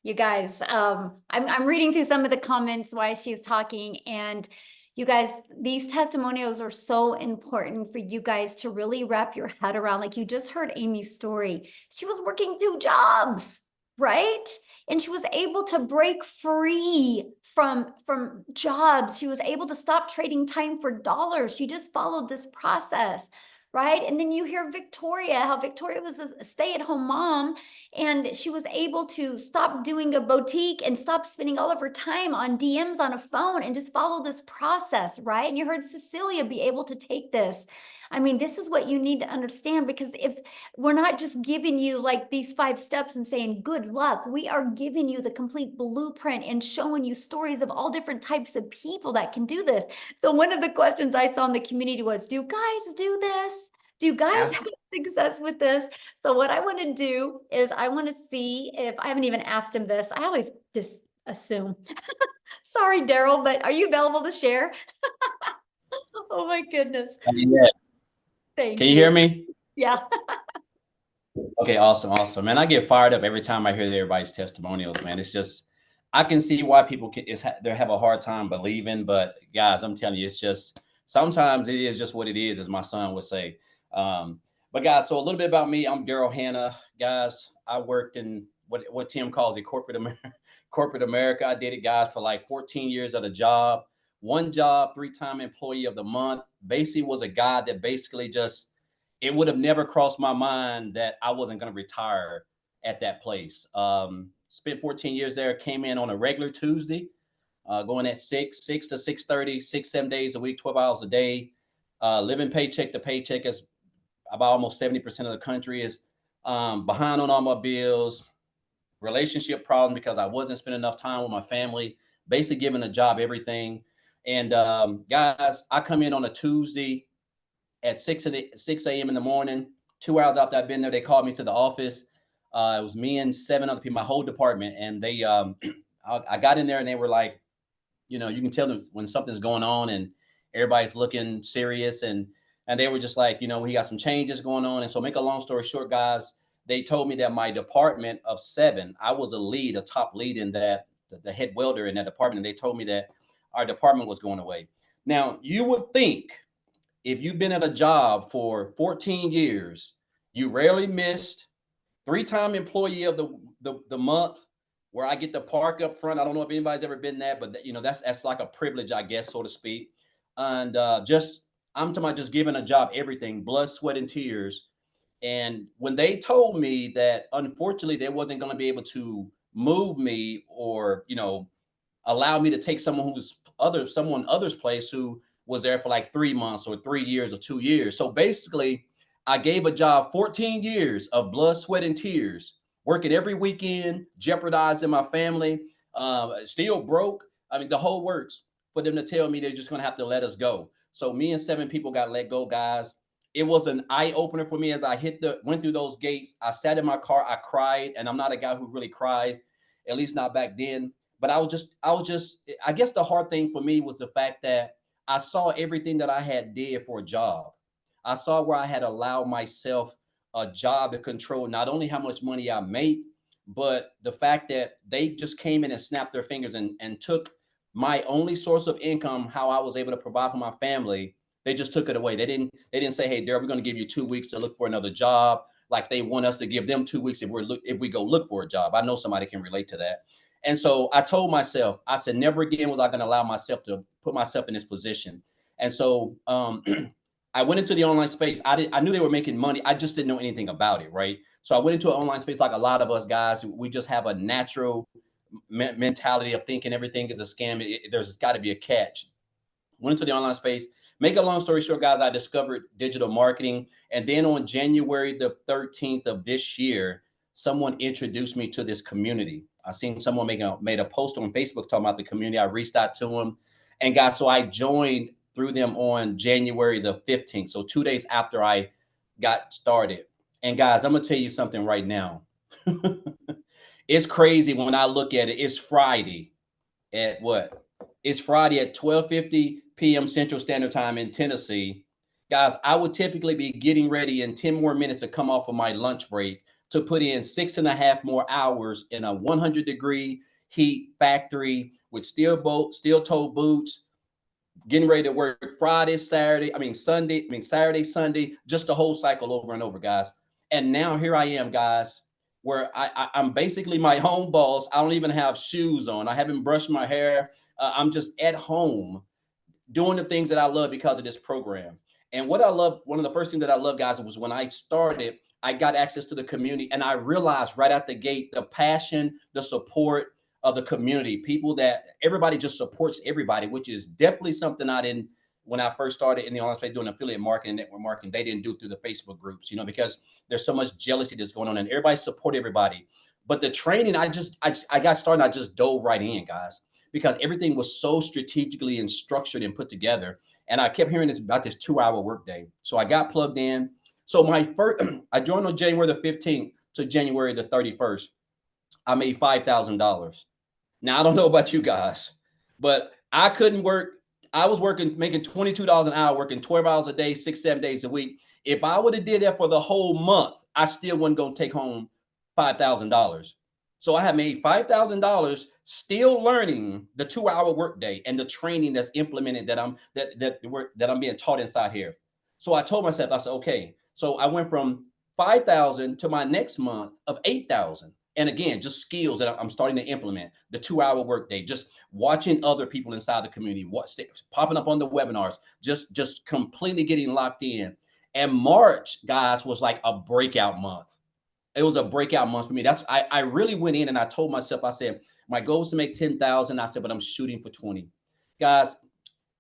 You guys, I'm reading through some of the comments while she's talking, and you guys, these testimonials are so important for you guys to really wrap your head around. Like you just heard Amy's story. She was working 2 jobs, right? And she was able to break free from jobs. She was able to stop trading time for dollars. She just followed this process, right? And then you hear Victoria, how Victoria was a stay-at-home mom, and she was able to stop doing a boutique and stop spending all of her time on DMs on a phone and just follow this process, right? And you heard Cecilia be able to take this. I mean, this is what you need to understand, because if we're not just giving you like these 5 steps and saying good luck, we are giving you the complete blueprint and showing you stories of all different types of people that can do this. So one of the questions I saw in the community was, do guys do this? Do you guys Yeah. have success with this? So what I want to do is I want to see if, I haven't even asked him this. I always just assume. Sorry, Daryl, but are you available to share? Oh my goodness. Yeah. Thank Can you hear me? Yeah. Okay, awesome, awesome. Man, I get fired up every time I hear everybody's testimonials, man. It's just, I can see why people they have a hard time believing, but guys, I'm telling you, it's just, sometimes it is just what it is, as my son would say. But guys, so a little bit about me. I'm Daryl Hanna. Guys, I worked in what Tim calls it, corporate America. I did it, guys, for like 14 years at a job. One job, 3-time employee of the month. Basically was a guy that basically just, it would have never crossed my mind that I wasn't going to retire at that place. Spent 14 years there, came in on a regular Tuesday, going at 6 to 6:30, 6-7 days a week, 12 hours a day, living paycheck to paycheck, as about almost 70% of the country is, behind on all my bills, relationship problems because I wasn't spending enough time with my family, basically giving a job everything. And guys, I come in on a Tuesday at 6 a.m. in the morning. 2 hours after I've been there, they called me to the office. It was me and 7 other people, my whole department. And they, I got in there and they were like, you know, you can tell them when something's going on and everybody's looking serious. And they were just like, you know, we got some changes going on. And so, make a long story short, guys, they told me that my department of 7, I was a top lead in that, the head welder in that department. And they told me that our department was going away. Now, you would think if you've been at a job for 14 years, you rarely missed, 3-time employee of the month, where I get to park up front. I don't know if anybody's ever been that, but you know, that's like a privilege, I guess, so to speak. And I'm talking about just giving a job everything, blood, sweat, and tears. And when they told me that unfortunately they wasn't going to be able to move me or, you know, allow me to take someone other's place who was there for like 3 months or 3 years or 2 years. So basically, I gave a job 14 years of blood, sweat, and tears, working every weekend, jeopardizing my family, still broke. I mean, the whole works, for them to tell me they're just going to have to let us go. So me and 7 people got let go, guys. It was an eye opener for me as I went through those gates. I sat in my car, I cried, and I'm not a guy who really cries, at least not back then. But I guess the hard thing for me was the fact that I saw everything that I had did for a job. I saw where I had allowed myself a job to control not only how much money I make, but the fact that they just came in and snapped their fingers and took my only source of income, how I was able to provide for my family. They just took it away. They didn't say, hey, Daryl, we're going to give you 2 weeks to look for another job. Like they want us to give them 2 weeks if we go look for a job. I know somebody can relate to that. And so I told myself, I said, never again was I going to allow myself to put myself in this position. And so I went into the online space. I knew they were making money. I just didn't know anything about it, right? So I went into an online space like a lot of us guys. We just have a natural mentality of thinking everything is a scam. There's got to be a catch. Went into the online space. Make a long story short, guys, I discovered digital marketing. And then on January the 13th of this year, someone introduced me to this community. I seen someone made a post on Facebook talking about the community. I reached out to them, and guys, so I joined through them on January the 15th. So 2 days after I got started. And guys, I'm gonna tell you something right now. It's crazy when I look at it. It's Friday at what? It's Friday at 12:50 p.m. Central Standard Time in Tennessee. Guys, I would typically be getting ready in 10 more minutes to come off of my lunch break to put in 6.5 more hours in a 100-degree heat factory with steel-toe boots, getting ready to work Friday, Saturday, Sunday, just the whole cycle over and over, guys. And now here I am, guys, where I'm basically my own boss. I don't even have shoes on. I haven't brushed my hair. I'm just at home doing the things that I love because of this program. And what I love, one of the first things that I love, guys, was when I started, I got access to the community, and I realized right out the gate the passion, the support of the community, people that everybody just supports everybody, which is definitely something I didn't, when I first started in the online space doing affiliate marketing, network marketing, they didn't do through the Facebook groups, because there's so much jealousy that's going on and everybody support everybody. But the training, I got started, I just dove right in, guys, because everything was so strategically and structured and put together. And I kept hearing about this 2-hour workday. So I got plugged in. So I joined on January the 15th to January the 31st. I made $5,000. Now, I don't know about you guys, but I couldn't work. I was making $22 an hour, working 12 hours a day, 6-7 days a week. If I would have did that for the whole month, I still wasn't going to take home $5,000. So I had made $5,000 still learning the 2-hour workday and the training that's implemented that I'm being taught inside here. So I told myself, I said, okay. So I went from 5,000 to my next month of 8,000. And again, just skills that I'm starting to implement. The 2-hour workday, just watching other people inside the community, popping up on the webinars, just completely getting locked in. And March, guys, was like a breakout month. It was a breakout month for me. I really went in and I told myself, I said, my goal is to make 10,000. I said, but I'm shooting for 20. Guys,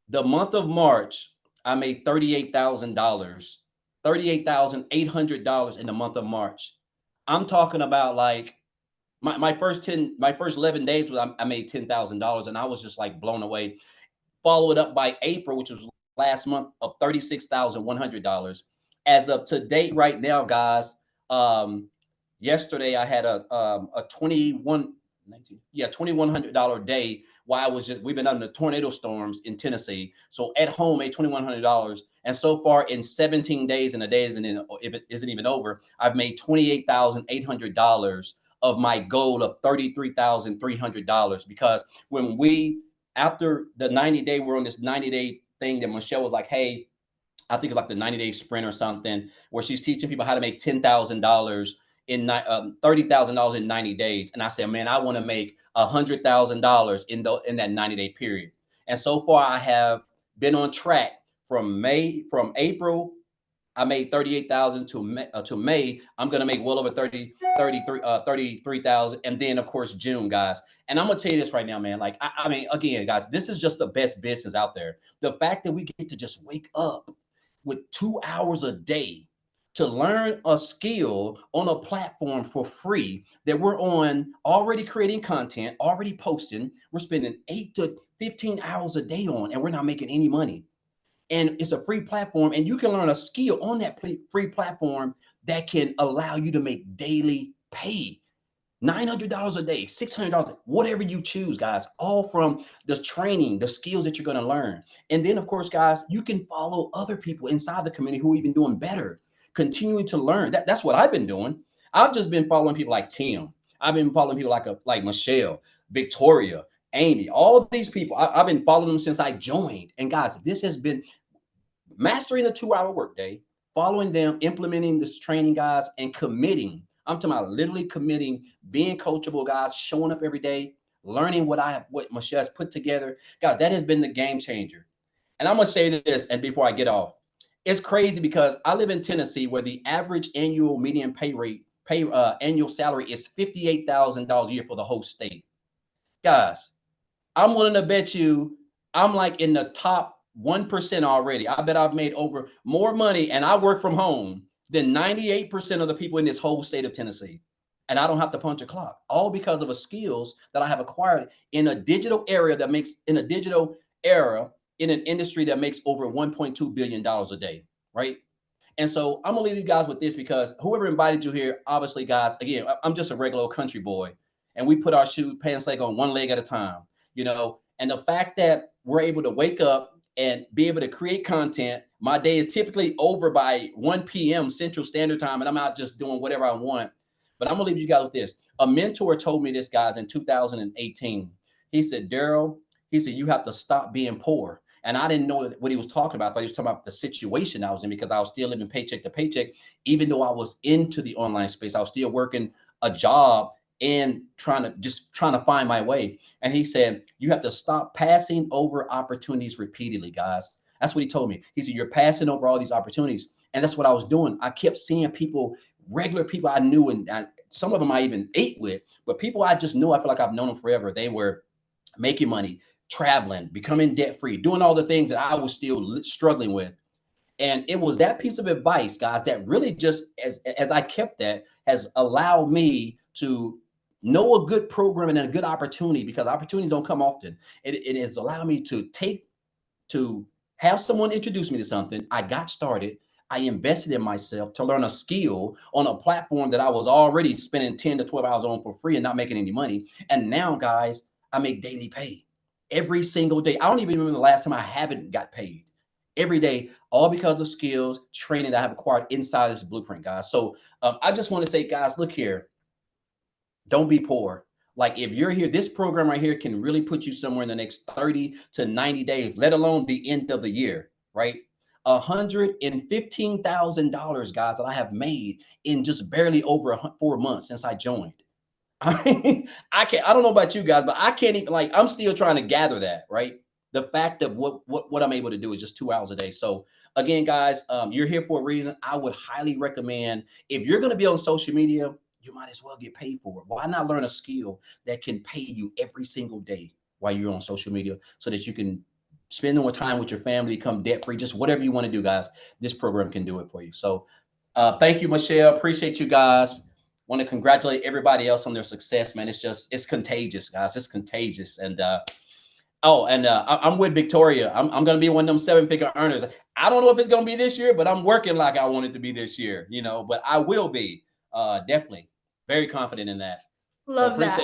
the month of March, I made $38,000, $38,800 in the month of March. I'm talking about like my first 11 days I made $10,000 and I was just like blown away. Followed up by April, which was last month, of $36,100. As of to date right now, guys, yesterday I had a $2,100 day while we've been under tornado storms in Tennessee. So at home, made $2,100. And so far in 17 days, and the day if it isn't even over, I've made $28,800 of my goal of $33,300. Because after the 90-day, we're on this 90-day thing that Michelle was like, hey, I think it's like the 90-day sprint or something, where she's teaching people how to make $10,000 in $30,000 in 90 days. And I said, man, I want to make $100,000 in that 90-day period. And so far I have been on track from April, I made 38,000 to May. I'm going to make well over 33,000. And then of course, June, guys. And I'm going to tell you this right now, man. Like, I mean, again, guys, this is just the best business out there. The fact that we get to just wake up with 2 hours a day to learn a skill on a platform for free that we're on, already creating content, already posting. We're spending 8 to 15 hours a day on, and we're not making any money. And it's a free platform, and you can learn a skill on that free platform that can allow you to make daily pay. $900 a day, $600, whatever you choose, guys, all from the training, the skills that you're going to learn. And then, of course, guys, you can follow other people inside the community who are even doing better, continuing to learn. That's what I've been doing. I've just been following people like Tim. I've been following people like Michelle, Victoria, Amy, all of these people. I've been following them since I joined. And guys, this has been mastering a 2-hour workday, following them, implementing this training, guys, and committing. I'm talking about literally committing, being coachable, guys, showing up every day, learning what Michelle has put together. Guys, that has been the game changer. And I'm going to say this, and before I get off, it's crazy because I live in Tennessee where the average annual median annual salary is $58,000 a year for the whole state. Guys, I'm willing to bet you I'm like in the top 1% already. I bet I've made more money, and I work from home, than 98% of the people in this whole state of Tennessee. And I don't have to punch a clock, all because of the skills that I have acquired in a digital era in an industry that makes over $1.2 billion a day, right? And so I'm gonna leave you guys with this, because whoever invited you here, obviously, guys, again, I'm just a regular old country boy, and we put our pants leg on one leg at a time, and And the fact that we're able to wake up and be able to create content, my day is typically over by 1 p.m. Central Standard Time, and I'm out just doing whatever I want. But I'm gonna leave you guys with this. A mentor told me this, guys, in 2018. He said, Daryl, he said, you have to stop being poor. And I didn't know what he was talking about. I thought he was talking about the situation I was in, because I was still living paycheck to paycheck. Even though I was into the online space, I was still working a job and trying to find my way. And he said, you have to stop passing over opportunities repeatedly, guys. That's what he told me. He said, you're passing over all these opportunities. And that's what I was doing. I kept seeing people, regular people I knew, and some of them I even ate with, but people I just knew, I feel like I've known them forever. They were making money, traveling, becoming debt-free, doing all the things that I was still struggling with. And it was that piece of advice, guys, that really just, as I kept that, has allowed me to know a good program and a good opportunity, because opportunities don't come often. It has allowed me to have someone introduce me to something. I got started. I invested in myself to learn a skill on a platform that I was already spending 10 to 12 hours on for free and not making any money. And now, guys, I make daily pay every single day. I don't even remember the last time I haven't got paid. Every day, all because of skills, training that I have acquired inside this blueprint, guys. So I just want to say, guys, look here, don't be poor. Like, if you're here, this program right here can really put you somewhere in the next 30 to 90 days, let alone the end of the year, right? $115,000, guys, that I have made in just barely over 4 months since I joined. I mean, I don't know about you guys, but I can't even, like, I'm still trying to gather that, right? The fact of what I'm able to do is just 2 hours a day. So again, guys, you're here for a reason. I would highly recommend, if you're going to be on social media, you might as well get paid for it. Why not learn a skill that can pay you every single day while you're on social media, so that you can spend more time with your family, become debt free, just whatever you want to do, guys. This program can do it for you. So thank you, Michelle. Appreciate you guys. Want to congratulate everybody else on their success, man. It's contagious, guys. It's contagious. And I'm with Victoria. I'm going to be one of them 7-figure earners. I don't know if it's going to be this year, but I'm working like I want it to be this year, but I will be definitely very confident in that. Love that.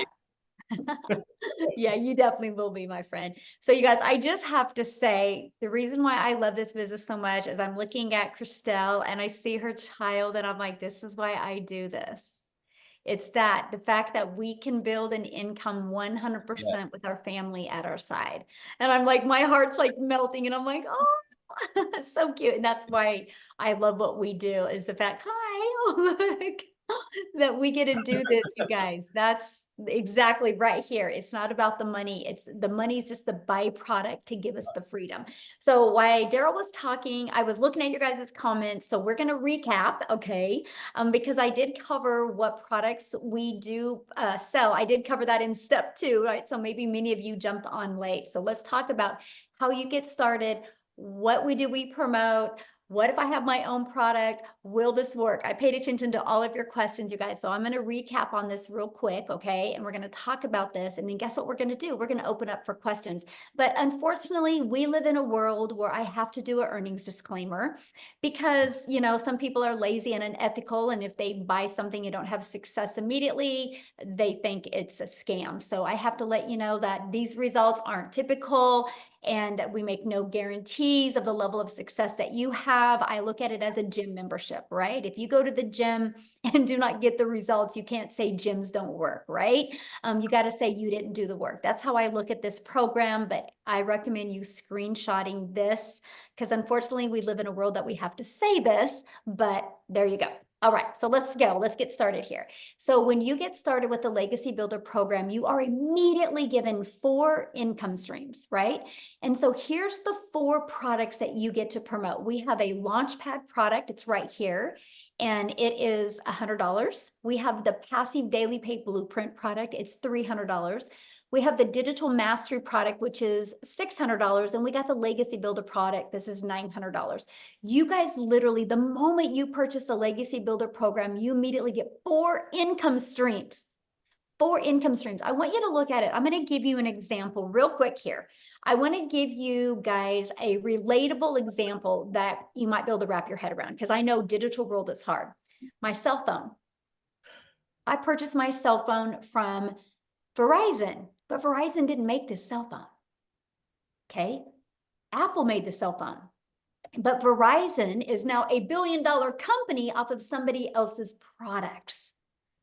Yeah, you definitely will be, my friend. So you guys, I just have to say, the reason why I love this business so much is I'm looking at Christelle and I see her child and I'm like, this is why I do this. It's the fact that we can build an income 100% with our family at our side. And I'm like, my heart's like melting and I'm like, oh, so cute. And that's why I love what we do, is the fact, hi, oh, look, that we get to do this, you guys. That's exactly right here. It's not about the money. The money is just the byproduct to give us the freedom. So while Daryl was talking, I was looking at your guys' comments. So we're going to recap, okay? Because I did cover what products we do sell. I did cover that in step 2, right? So maybe many of you jumped on late. So let's talk about how you get started, what we promote. What if I have my own product? Will this work? I paid attention to all of your questions, you guys. So I'm going to recap on this real quick, okay? And we're going to talk about this. And then guess what we're going to do? We're going to open up for questions. But unfortunately, we live in a world where I have to do an earnings disclaimer because, some people are lazy and unethical. And if they buy something and don't have success immediately, they think it's a scam. So I have to let you know that these results aren't typical. And we make no guarantees of the level of success that you have. I look at it as a gym membership, right? If you go to the gym and do not get the results, you can't say gyms don't work, right? You got to say you didn't do the work. That's how I look at this program, but I recommend you screenshotting this because unfortunately we live in a world that we have to say this, but there you go. All right, so let's go. Let's get started here. So when you get started with the Legacy Builder program, you are immediately given 4 income streams, right? And so here's the 4 products that you get to promote. We have a Launchpad product. It's right here. And it is $100. We have the Passive Daily Pay Blueprint product. It's $300. We have the Digital Mastery product, which is $600. And we got the Legacy Builder product. This is $900. You guys literally, the moment you purchase the Legacy Builder program, you immediately get 4 income streams. 4 income streams. I want you to look at it. I'm going to give you an example real quick here. I want to give you guys a relatable example that you might be able to wrap your head around because I know digital world is hard. My cell phone. I purchased my cell phone from Verizon, but Verizon didn't make this cell phone. Okay. Apple made the cell phone, but Verizon is now a billion-dollar company off of somebody else's products,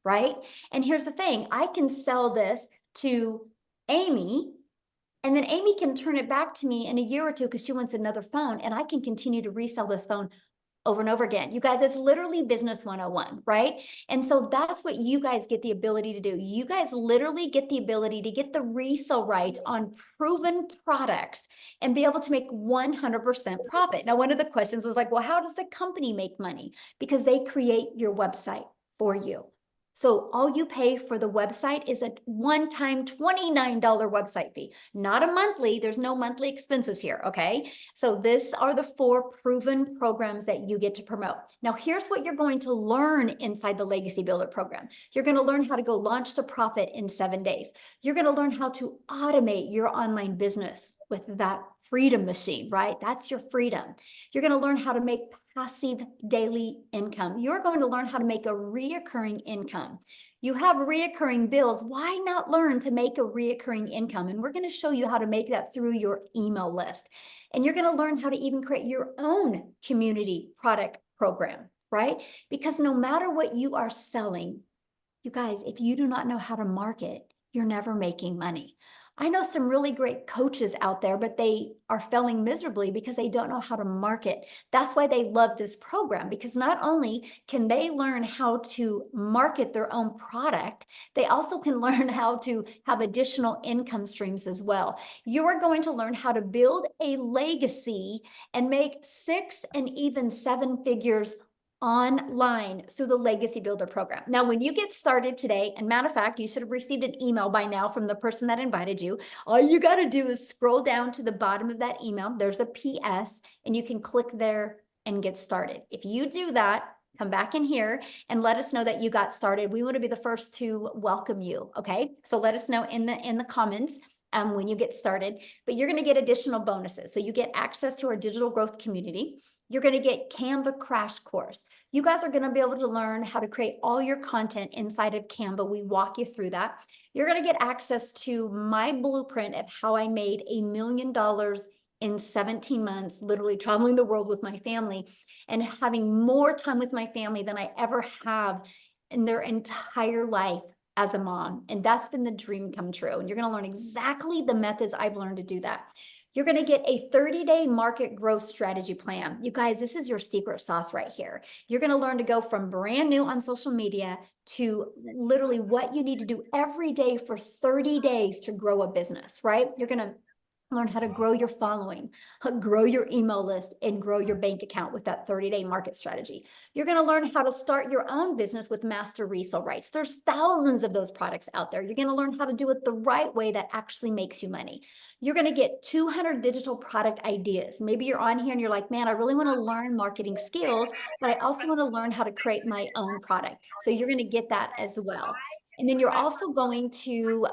right? And here's the thing, I can sell this to Amy, and then Amy can turn it back to me in a year or two because she wants another phone, and I can continue to resell this phone over and over again. You guys, it's literally business 101, right? And so that's what you guys get the ability to do. You guys literally get the ability to get the resale rights on proven products and be able to make 100% profit. Now, one of the questions was like, well, how does the company make money? Because they create your website for you. So all you pay for the website is a one-time $29 website fee, not a monthly. There's no monthly expenses here, okay? So these are the 4 proven programs that you get to promote. Now, here's what you're going to learn inside the Legacy Builder program. You're going to learn how to go launch to profit in 7 days. You're going to learn how to automate your online business with that freedom machine, right? That's your freedom. You're going to learn how to make passive daily income. You're going to learn how to make a reoccurring income. You have reoccurring bills. Why not learn to make a reoccurring income? And we're going to show you how to make that through your email list. And you're going to learn how to even create your own community product program, right? Because no matter what you are selling, you guys, if you do not know how to market, you're never making money. I know some really great coaches out there, but they are failing miserably because they don't know how to market. That's why they love this program, because not only can they learn how to market their own product, they also can learn how to have additional income streams as well. You are going to learn how to build a legacy and make 6 and even 7 figures online through the Legacy Builder program. Now, when you get started today, and matter of fact, you should have received an email by now from the person that invited you. All you got to do is scroll down to the bottom of that email. There's a PS, and you can click there and get started. If you do that, come back in here and let us know that you got started. We want to be the first to welcome you. Okay, so let us know in the comments when you get started. But you're going to get additional bonuses. So you get access to our digital growth community. You're going to get Canva crash course. You guys are going to be able to learn how to create all your content inside of Canva. We walk you through that. You're going to get access to my blueprint of how I made $1 million in 17 months, literally traveling the world with my family and having more time with my family than I ever have in their entire life as a mom. And that's been the dream come true. And you're going to learn exactly the methods I've learned to do that. You're going to get a 30-day market growth strategy plan. You guys, this is your secret sauce right here. You're going to learn to go from brand new on social media to literally what you need to do every day for 30 days to grow a business, right? You're going to learn how to grow your following, grow your email list, and grow your bank account with that 30-day market strategy. You're going to learn how to start your own business with master resale rights. There's thousands of those products out there. You're going to learn how to do it the right way that actually makes you money. You're going to get 200 digital product ideas. Maybe you're on here and you're like, man, I really want to learn marketing skills, but I also want to learn how to create my own product. So you're going to get that as well. And then you're also going to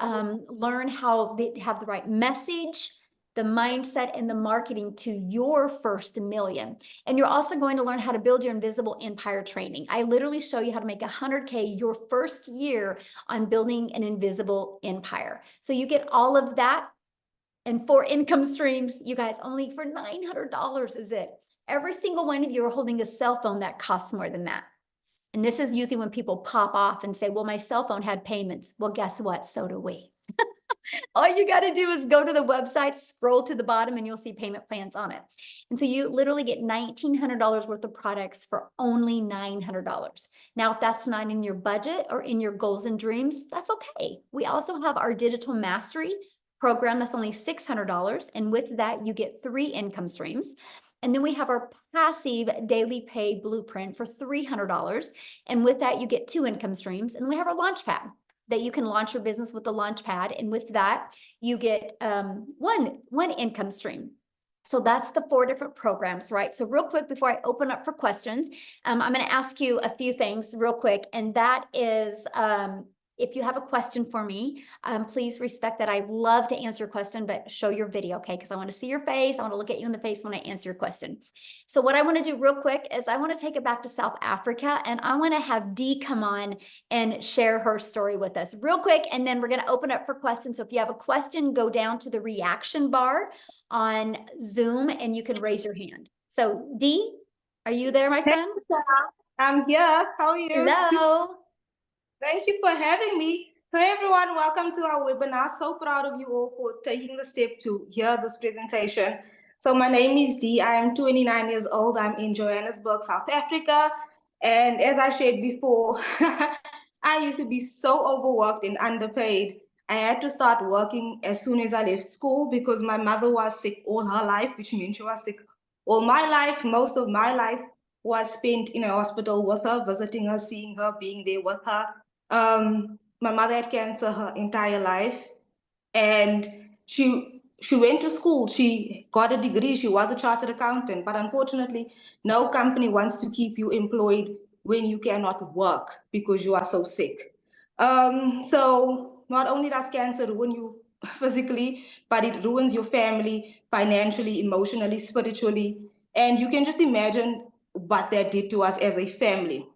learn how they have the right message, the mindset, and the marketing to your first million. And you're also going to learn how to build your invisible empire training. I literally show you how to make 100K your first year on building an invisible empire. So you get all of that and 4 income streams, you guys, only for $900 is it. Every single one of you are holding a cell phone that costs more than that. And this is usually when people pop off and say, well, my cell phone had payments. Well, guess what? So do we. All you got to do is go to the website, scroll to the bottom, and you'll see payment plans on it. And so you literally get $1,900 worth of products for only $900. Now, if that's not in your budget or in your goals and dreams, that's okay. We also have our digital mastery program that's only $600. And with that, you get 3 income streams. And then we have our passive daily pay blueprint for $300. And with that, you get 2 income streams. And we have our Launchpad that you can launch your business with the Launchpad. And with that, you get one income stream. So that's the 4 different programs, right? So real quick, before I open up for questions, I'm going to ask you a few things real quick. And that is, if you have a question for me, please respect that. I love to answer your question, but show your video, okay? Because I want to see your face. I want to look at you in the face when I answer your question. So what I want to do real quick is I want to take it back to South Africa, and I want to have Dee come on and share her story with us real quick. And then we're going to open up for questions. So if you have a question, go down to the reaction bar on Zoom and you can raise your hand. So Dee, are you there, my friend? I'm here. How are you? Hello. Thank you for having me. So everyone, welcome to our webinar. So proud of you all for taking the step to hear this presentation. So my name is Dee. I am 29 years old. I'm in Johannesburg, South Africa. And as I shared before, I used to be so overworked and underpaid. I had to start working as soon as I left school because my mother was sick all her life, which means she was sick all my life. Most of my life was spent in a hospital with her, visiting her, seeing her, being there with her. My mother had cancer her entire life, and she went to school. She got a degree. She was a chartered accountant, but unfortunately, no company wants to keep you employed when you cannot work because you are so sick. So not only does cancer ruin you physically, but it ruins your family financially, emotionally, spiritually, and you can just imagine what that did to us as a family.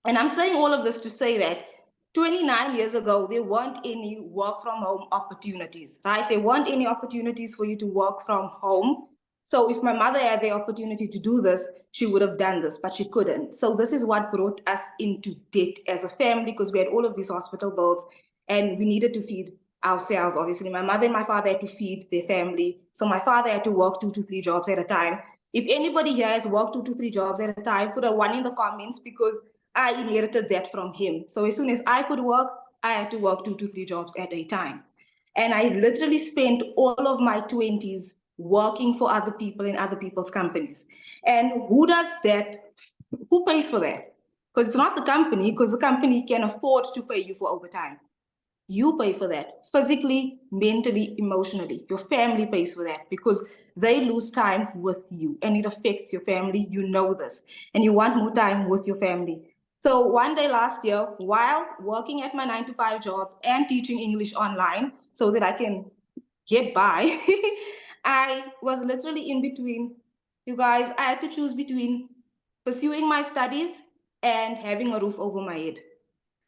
And I'm saying all of this to say that 29 years ago, there weren't any work from home opportunities, right? There weren't any opportunities for you to work from home. So if my mother had the opportunity to do this, she would have done this, but she couldn't. So this is what brought us into debt as a family, because we had all of these hospital bills and we needed to feed ourselves. Obviously, my mother and my father had to feed their family. So my father had to work 2 to 3 jobs at a time. If anybody here has worked 2 to 3 jobs at a time, put a 1 in the comments, because I inherited that from him. So as soon as I could work, I had to work 2 to 3 jobs at a time. And I literally spent all of my 20s working for other people in other people's companies. And who does that? Who pays for that? Because it's not the company, because the company can afford to pay you for overtime. You pay for that physically, mentally, emotionally. Your family pays for that because they lose time with you and it affects your family. You know this, and you want more time with your family. So one day last year, while working at my 9-to-5 job and teaching English online so that I can get by, I was literally in between. You guys, I had to choose between pursuing my studies and having a roof over my head.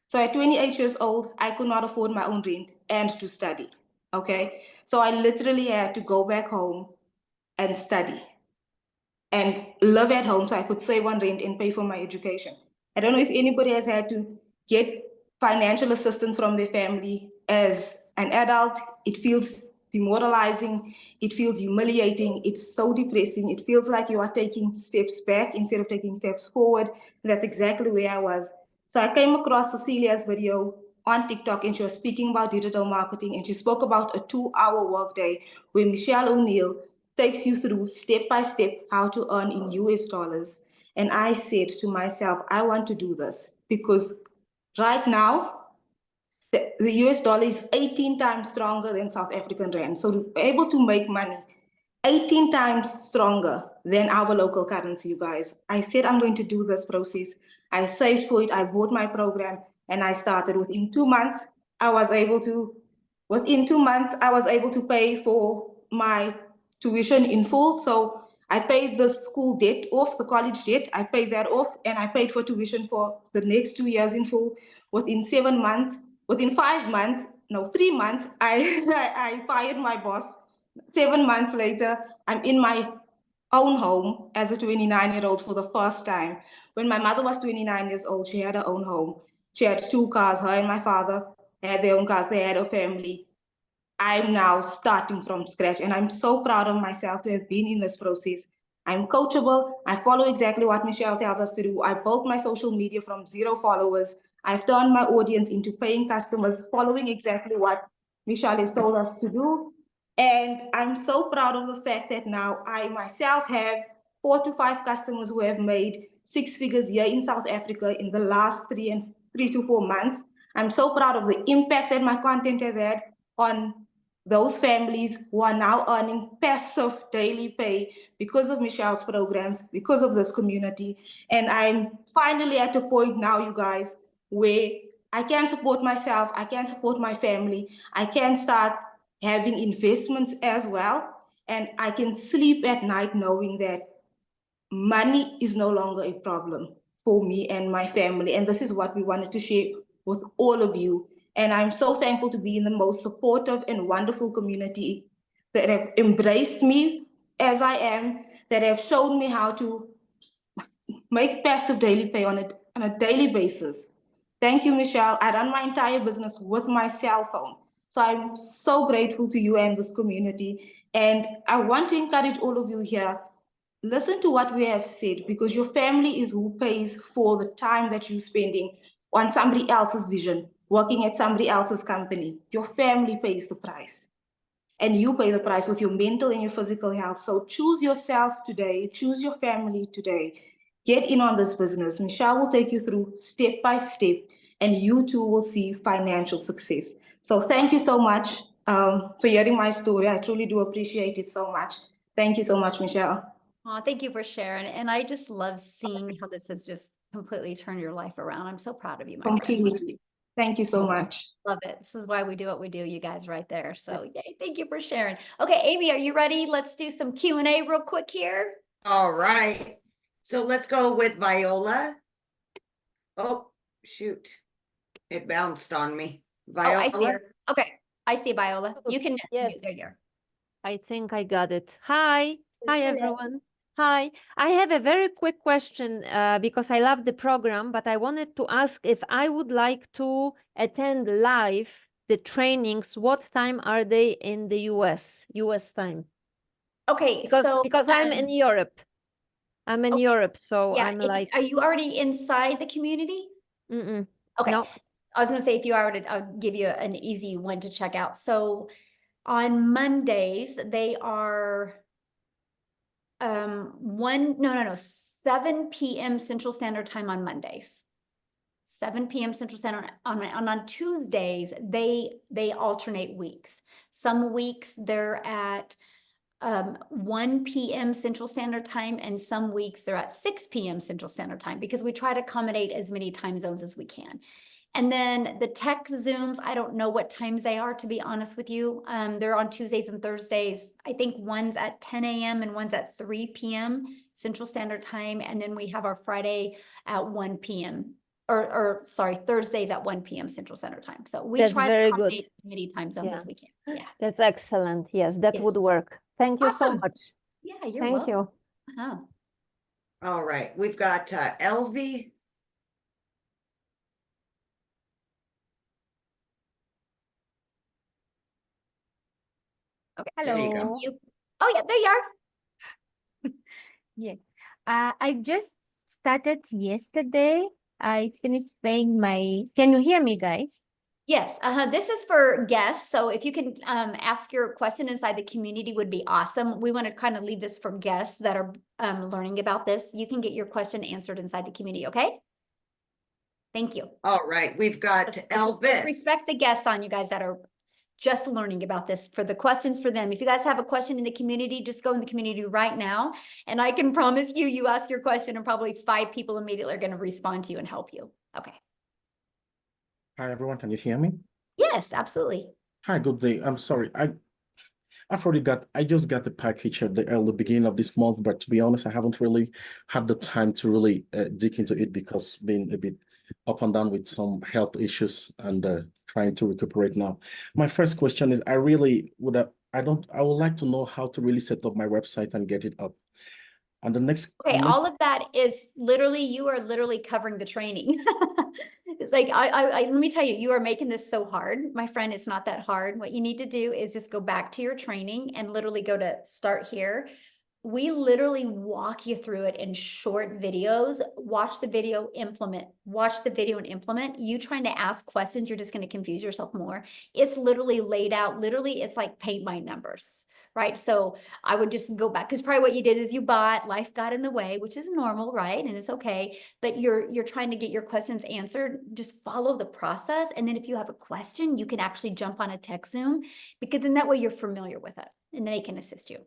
So at 28 years old, I could not afford my own rent and to study, okay? So I literally had to go back home and study and live at home so I could save on rent and pay for my education. I don't know if anybody has had to get financial assistance from their family as an adult. It feels demoralizing, it feels humiliating, it's so depressing. It feels like you are taking steps back instead of taking steps forward. And that's exactly where I was. So I came across Cecilia's video on TikTok, and she was speaking about digital marketing, and she spoke about a 2-hour workday where Michelle O'Neill takes you through step by step how to earn in US dollars. And I said to myself, I want to do this because right now, the US dollar is 18 times stronger than South African rand. So to be able to make money 18 times stronger than our local currency, you guys. I said I'm going to do this process. I saved for it, I bought my program, and I started. Within 2 months, I was able to pay for my tuition in full. So I paid the school debt off, the college debt, I paid that off, and I paid for tuition for the next 2 years in full. Within 3 months, I fired my boss. 7 months later, I'm in my own home as a 29-year-old for the first time. When my mother was 29 years old, she had her own home. She had 2 cars. Her and my father had their own cars. They had a family. I'm now starting from scratch, and I'm so proud of myself to have been in this process. I'm coachable. I follow exactly what Michelle tells us to do. I built my social media from 0 followers. I've turned my audience into paying customers, following exactly what Michelle has told us to do. And I'm so proud of the fact that now I myself have 4 to 5 customers who have made 6 figures here in South Africa in the last 3 to 4 months. I'm so proud of the impact that my content has had on those families who are now earning passive daily pay because of Michelle's programs, because of this community. And I'm finally at a point now, you guys, where I can support myself, I can support my family, I can start having investments as well, and I can sleep at night knowing that money is no longer a problem for me and my family. And this is what we wanted to share with all of you. And I'm so thankful to be in the most supportive and wonderful community that have embraced me as I am, that have shown me how to make passive daily pay on a daily basis. Thank you, Michelle. I run my entire business with my cell phone. So I'm so grateful to you and this community. And I want to encourage all of you here, listen to what we have said, because your family is who pays for the time that you're spending on somebody else's vision, working at somebody else's company. Your family pays the price. And you pay the price with your mental and your physical health. So choose yourself today, choose your family today. Get in on this business. Michelle will take you through step by step, and you too will see financial success. So thank you so much for hearing my story. I truly do appreciate it so much. Thank you so much, Michelle. Oh, thank you for sharing. And I just love seeing how this has just completely turned your life around. I'm so proud of you, my friend. Completely. Thank you so much. Love it. This is why we do what we do, you guys right there. So yay, thank you for sharing. Okay, Amy, are you ready? Let's do some Q&A real quick here. All right. So let's go with Viola. Oh, shoot. It bounced on me. Oh, I see Viola. her. Okay, I see Viola. You can, Yes. there you are. I think I got it. Hi. Hi, Hello. everyone. Hi. I have a very quick question because I love the program, but I wanted to ask if I would like to attend live the trainings. What time are they in the US time? Okay, Because so I'm in Europe. I'm in okay. Europe, so yeah, I'm if- like, are you already inside the community? Okay, no. I was gonna say if you are, I'll give you an easy one to check out. So on Mondays, they are 7 p.m. Central Standard Time on Mondays. 7 p.m. Central Standard on Tuesdays, they alternate weeks. Some weeks they're at 1 p.m. Central Standard Time, and some weeks they're at 6 p.m. Central Standard Time, because we try to accommodate as many time zones as we can. And then the tech Zooms, I don't know what times they are, to be honest with you. They're on Tuesdays and Thursdays. I think one's at 10 a.m. and one's at 3 p.m. Central Standard Time. And then we have our Friday at 1 p.m. or sorry, Thursdays at 1 p.m. Central Standard Time. So we That's try to very good. accommodate as many time zones Yeah. as we can. Yeah. That's excellent. Yes, that Yes. would work. Thank you so Awesome. much. Yeah, you're Thank welcome. you. Uh-huh. All right. We've got Elvie. Okay. There you go. Hello. Oh, yeah, there you are. Yes. I just started yesterday. I finished paying my. Can you hear me, guys? Yes, this is for guests. So if you can ask your question inside the community would be awesome. We want to kind of leave this for guests that are learning about this. You can get your question answered inside the community, okay? Thank you. All right. We've got Let's Elvis. respect the guests on you guys that are just learning about this, for the questions for them. If you guys have a question in the community, just go in the community right now. And I can promise you, you ask your question and probably 5 people immediately are going to respond to you and help you. Okay. Hi everyone, can you hear me? Yes, absolutely. Hi, good day. I'm sorry. I just got the package at the beginning of this month, but to be honest, I haven't really had the time to really dig into it because being a bit up and down with some health issues and trying to recuperate now. My first question is, I would like to know how to really set up my website and get it up. And the next, Okay, all of that is literally, you are literally covering the training. It's like, let me tell you, you are making this so hard. My friend, it's not that hard. What you need to do is just go back to your training and literally go to start here. We literally walk you through it in short videos. Watch the video, implement. Watch the video and implement. You trying to ask questions, you're just going to confuse yourself more. It's literally laid out. Literally, it's like paint by numbers. Right. So I would just go back, because probably what you did is you bought, life got in the way, which is normal, right? And it's okay. But you're trying to get your questions answered. Just follow the process. And then if you have a question, you can actually jump on a tech Zoom, because then that way you're familiar with it and they can assist you.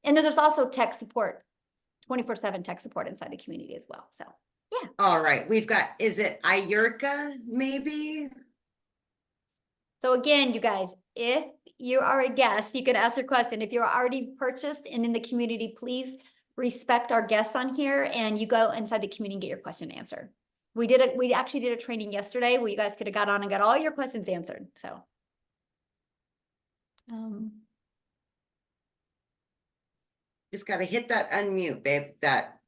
And then there's also tech support, 24/7 tech support inside the community as well. So All right, we've got, is it Ayurka, maybe? So again, you guys, if you are a guest, you can ask your question. If you're already purchased and in the community, please respect our guests on here and you go inside the community and get your question answered. We actually did a training yesterday where you guys could have got on and got all your questions answered, so. Just gotta hit that unmute, babe, that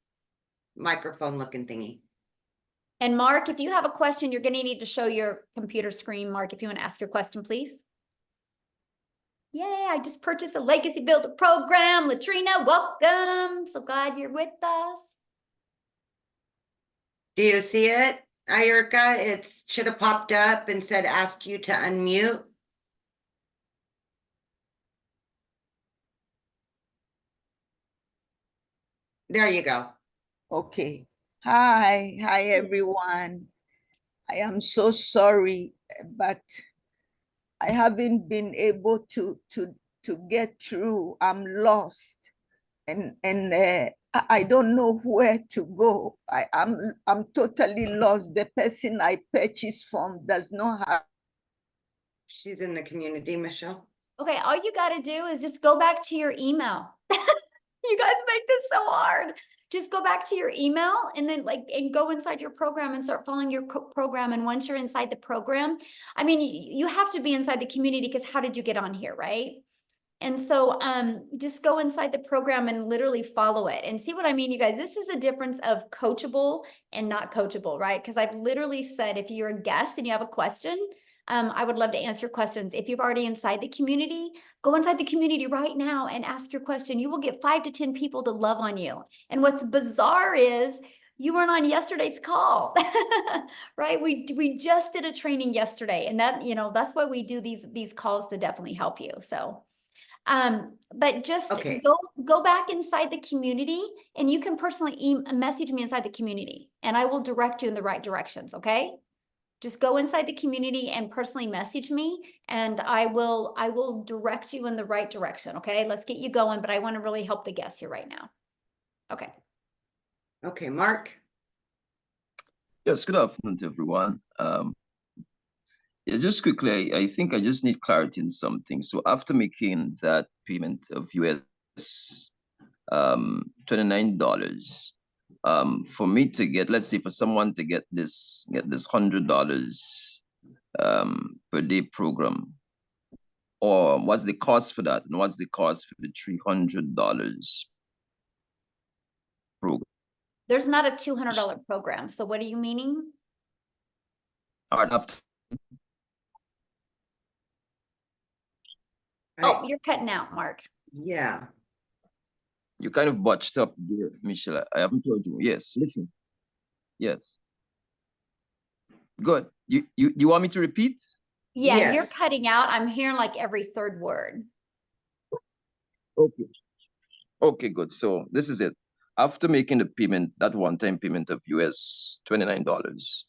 microphone looking thingy. And Mark, if you have a question, you're gonna need to show your computer screen, Mark, if you want to ask your question, please. Yay, I just purchased a Legacy Builder program. Latrina, welcome. So glad you're with us. Do you see it, Ayurka? It should have popped up and said, ask you to unmute. There you go. Okay. Hi everyone. I am so sorry, but I haven't been able to get through. I'm lost, and I don't know where to go. I'm totally lost. The person I purchased from does not have. She's in the community, Michelle. Okay, all you gotta do is just go back to your email. You guys make this so hard. Just go back to your email and then and go inside your program and start following your program. And once you're inside the program, I mean, you have to be inside the community because how did you get on here, right? And so just go inside the program and literally follow it and see what I mean, you guys. This is a difference of coachable and not coachable, right? Because I've literally said, if you're a guest and you have a question, I would love to answer questions. If you've already inside the community, go inside the community right now and ask your question. You will get 5 to 10 people to love on you. And what's bizarre is you weren't on yesterday's call, right? We just did a training yesterday, and that, you know, that's why we do these calls to definitely help you. So, but just go back inside the community, and you can personally message me inside the community, and I will direct you in the right directions. Okay. Just go inside the community and personally message me, and I will direct you in the right direction. Okay, let's get you going, but I want to really help the guests here right now. Okay. Okay, Mark. Yes, good afternoon to everyone. Yeah, just quickly, I think I just need clarity in something. So after making that payment of US $29, for me to get, let's say for someone to get this $100 per day program, or what's the cost for that, and what's the cost for the $300 program? There's not a $200 program. So what are you meaning? I'd have to. Oh, you're cutting out, Mark. Yeah. You kind of botched up there, Michelle. I haven't told you. Yes, listen. Yes. Good. You want me to repeat? Yeah, Yes. You're cutting out. I'm hearing like every third word. Okay. Okay, good. So this is it. After making the payment, that one-time payment of US $29,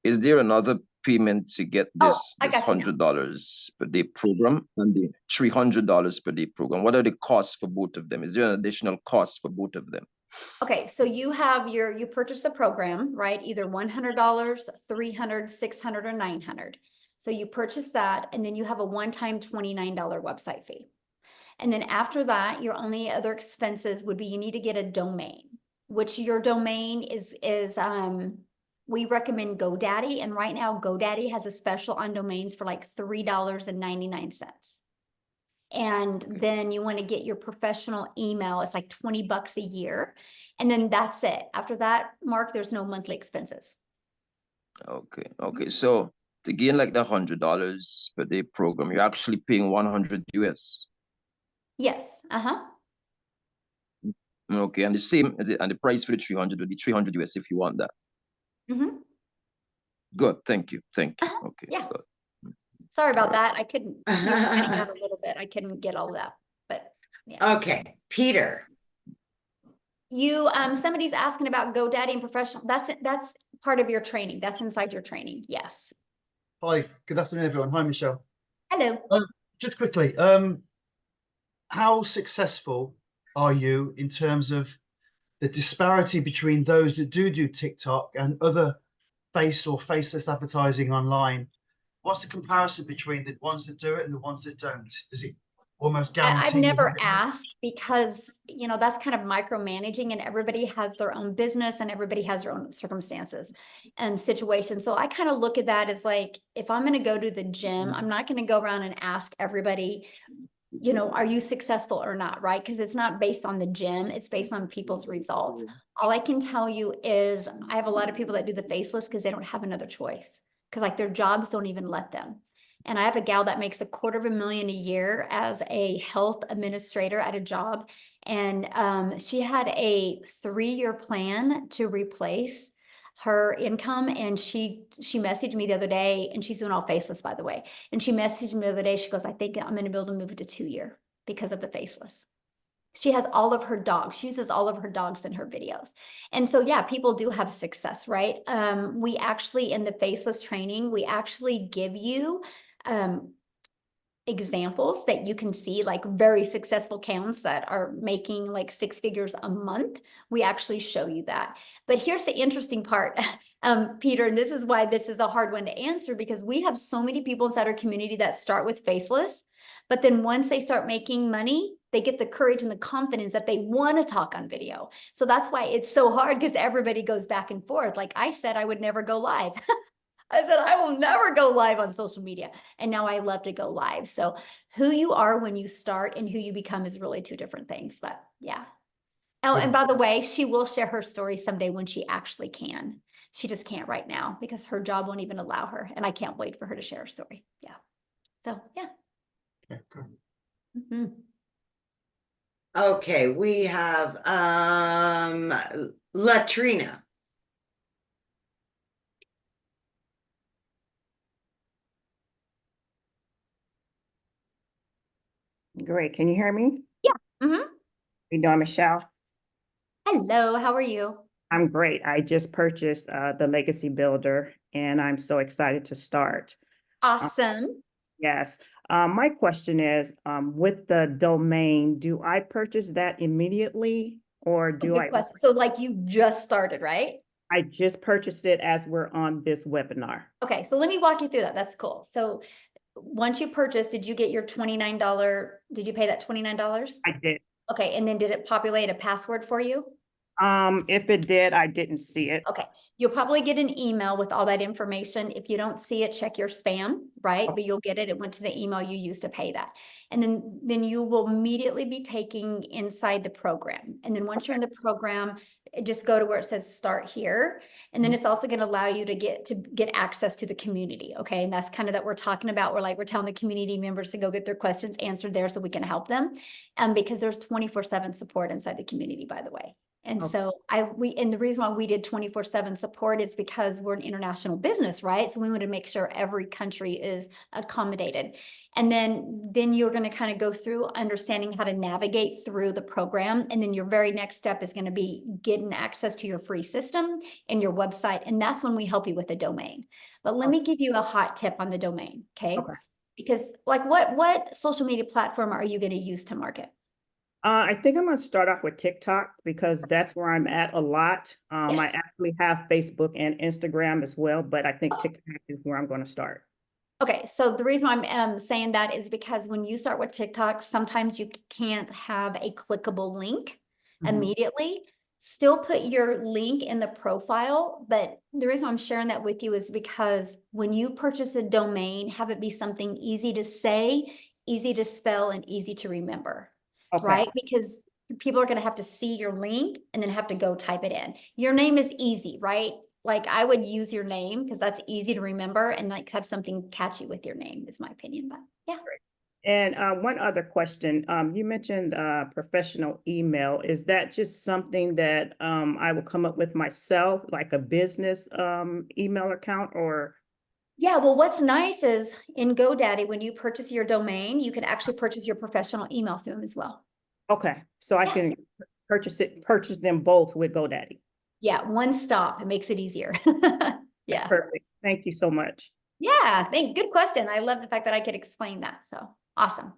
is there another payment to get this $100 per day program and the $300 per day program? What are the costs for both of them? Is there an additional cost for both of them? Okay, so you have you purchase a program, right? Either $100, $300, $600, or $900. So you purchase that, and then you have a one-time $29 website fee. And then after that, your only other expenses would be you need to get a domain, which your domain is we recommend GoDaddy. And right now GoDaddy has a special on domains for like $3.99. And then you want to get your professional email. It's like $20 a year. And then that's it. After that, Mark, there's no monthly expenses. Okay. Okay. So to gain like the $100 per day program, you're actually paying 100 US. Yes. Okay. And the same as it, and the price for the 300 would be 300 US if you want that. Mm-hmm. Good. Thank you. Thank you. Okay. Yeah. Good. Sorry about that. I couldn't, you were cutting out a little bit. I couldn't get all of that, but yeah. Okay, Peter. You, somebody's asking about GoDaddy and professional. That's part of your training. That's inside your training. Yes. Hi, good afternoon, everyone. Hi, Michelle. Hello. Just quickly, how successful are you in terms of the disparity between those that do TikTok and other face or faceless advertising online. What's the comparison between the ones that do it and the ones that don't? Does it almost guarantee? I've never asked because, you know, that's kind of micromanaging, and everybody has their own business and everybody has their own circumstances and situations. So I kind of look at that as like, if I'm going to go to the gym, I'm not going to go around and ask everybody, you know, are you successful or not, right? Because it's not based on the gym, it's based on people's results. All I can tell you is I have a lot of people that do the faceless because they don't have another choice, because like their jobs don't even let them. And I have a gal that makes $250,000 a year as a health administrator at a job. And she had a 3-year plan to replace her income. And she messaged me the other day, and she's doing all faceless, by the way. And she messaged me the other day. She goes, I think I'm going to be able to move it to 2-year because of the faceless. She has all of her dogs. She uses all of her dogs in her videos. And so, yeah, people do have success, right? We actually, in the faceless training, we actually give you examples that you can see, like very successful accounts that are making like 6 figures a month. We actually show you that. But here's the interesting part, Peter, and this is why this is a hard one to answer, because we have so many people inside our community that start with faceless, but then once they start making money, they get the courage and the confidence that they want to talk on video. So that's why it's so hard, because everybody goes back and forth. Like I said, I would never go live. I said, I will never go live on social media. And now I love to go live. So who you are when you start and who you become is really 2 different things. But yeah. Oh, and by the way, she will share her story someday when she actually can. She just can't right now because her job won't even allow her. And I can't wait for her to share her story. Yeah. So yeah. Okay, good. Mm-hmm. Okay, we have Latrina. Great. Can you hear me? Yeah. Mm-hmm. How you doing, Michelle? Hello, how are you? I'm great. I just purchased the Legacy Builder, and I'm so excited to start. Awesome. Yes. My question is, with the domain, do I purchase that immediately, or do Good I? question. So like you just started, right? I just purchased it as we're on this webinar. Okay, so let me walk you through that. That's cool. So once you purchased, did you get your $29? Did you pay that $29? I did. Okay, and then did it populate a password for you? If it did, I didn't see it. Okay, you'll probably get an email with all that information. If you don't see it, check your spam, right? But you'll get it. It went to the email you used to pay that. And then you will immediately be taking inside the program. And then once you're in the program, just go to where it says start here. And then it's also going to allow you to get access to the community. Okay. And that's kind of that we're talking about. We're telling the community members to go get their questions answered there so we can help them. Because there's 24/7 support inside the community, by the way. And so and the reason why we did 24/7 support is because we're an international business, right? So we want to make sure every country is accommodated. And then you're going to kind of go through understanding how to navigate through the program. And then your very next step is going to be getting access to your free system and your website. And that's when we help you with the domain. But let me give you a hot tip on the domain. Okay. Because like what social media platform are you going to use to market? I think I'm going to start off with TikTok because that's where I'm at a lot. I actually have Facebook and Instagram as well, but I think TikTok is where I'm going to start. Okay, so the reason why I'm saying that is because when you start with TikTok, sometimes you can't have a clickable link immediately. Still put your link in the profile, but the reason I'm sharing that with you is because when you purchase a domain, have it be something easy to say, easy to spell, and easy to remember. Right? Because people are going to have to see your link and then have to go type it in. Your name is easy, right? Like I would use your name because that's easy to remember and like have something catchy with your name is my opinion, but yeah. And one other question, you mentioned professional email. Is that just something that I will come up with myself, like a business email account or? Yeah, well, what's nice is in GoDaddy, when you purchase your domain, you can actually purchase your professional email through them as well. Okay, so I can purchase them both with GoDaddy. Yeah, one stop. It makes it easier. Yeah. Perfect. Thank you so much. Yeah, good question. I love the fact that I could explain that. So awesome.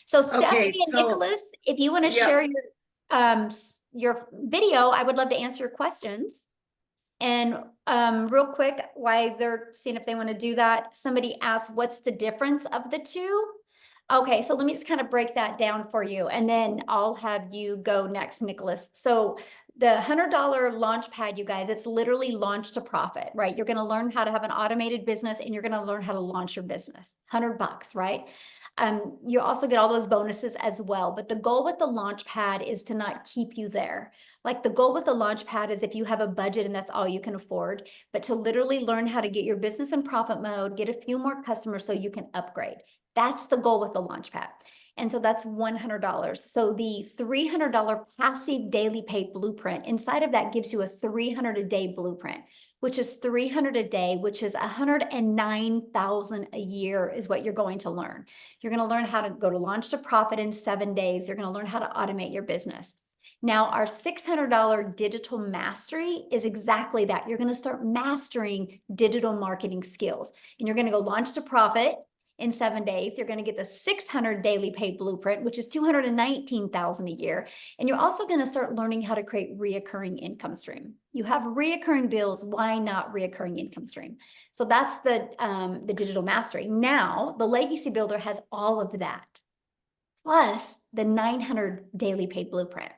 So Stephanie and Nicholas, if you want to share your video, I would love to answer your questions. And real quick, while they're seeing if they want to do that, somebody asked, what's the difference of the two? Okay, so let me just kind of break that down for you, and then I'll have you go next, Nicholas. So the $100 launch pad, you guys, it's literally launch to profit, right? You're going to learn how to have an automated business, and you're going to learn how to launch your business. $100, right? You also get all those bonuses as well. But the goal with the launch pad is to not keep you there. Like the goal with the launch pad is if you have a budget and that's all you can afford, but to literally learn how to get your business in profit mode, get a few more customers so you can upgrade. That's the goal with the launch pad. And so that's $100. So the $300 passive daily pay blueprint, inside of that gives you a 300 a day blueprint, which is 300 a day, which is 109,000 a year is what you're going to learn. You're going to learn how to go to launch to profit in 7 days. You're going to learn how to automate your business. Now, our $600 digital mastery is exactly that. You're going to start mastering digital marketing skills, and you're going to go launch to profit in 7 days. You're going to get the 600 daily pay blueprint, which is 219,000 a year. And you're also going to start learning how to create reoccurring income stream. You have reoccurring bills. Why not reoccurring income stream? So that's the digital mastery. Now the legacy builder has all of that, plus the 900 daily pay blueprint,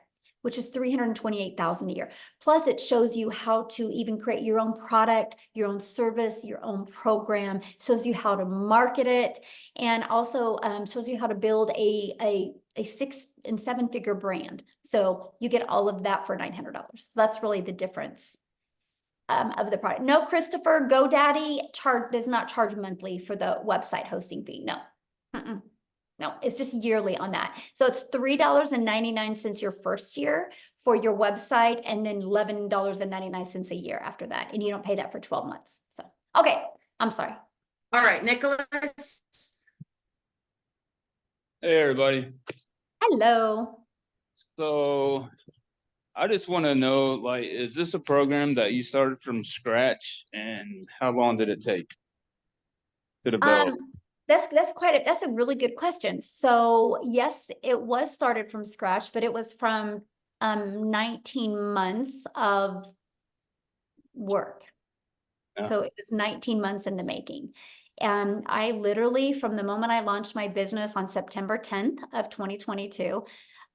which is 328,000 a year. Plus it shows you how to even create your own product, your own service, your own program, shows you how to market it, and also shows you how to build a 6- and 7-figure brand. So you get all of that for $900. So that's really the difference of the product. No, Christopher, GoDaddy does not charge monthly for the website hosting fee. No. No, it's just yearly on that. So it's $3.99 your first year for your website, and then $11.99 a year after that. And you don't pay that for 12 months. So, okay, I'm sorry. All right, Nicholas. Hey, everybody. Hello. So I just want to know, like, is this a program that you started from scratch, and how long did it take to develop? That's a really good question. So yes, it was started from scratch, but it was from 19 months of work. Yeah. So it was 19 months in the making. And I literally, from the moment I launched my business on September 10th of 2022,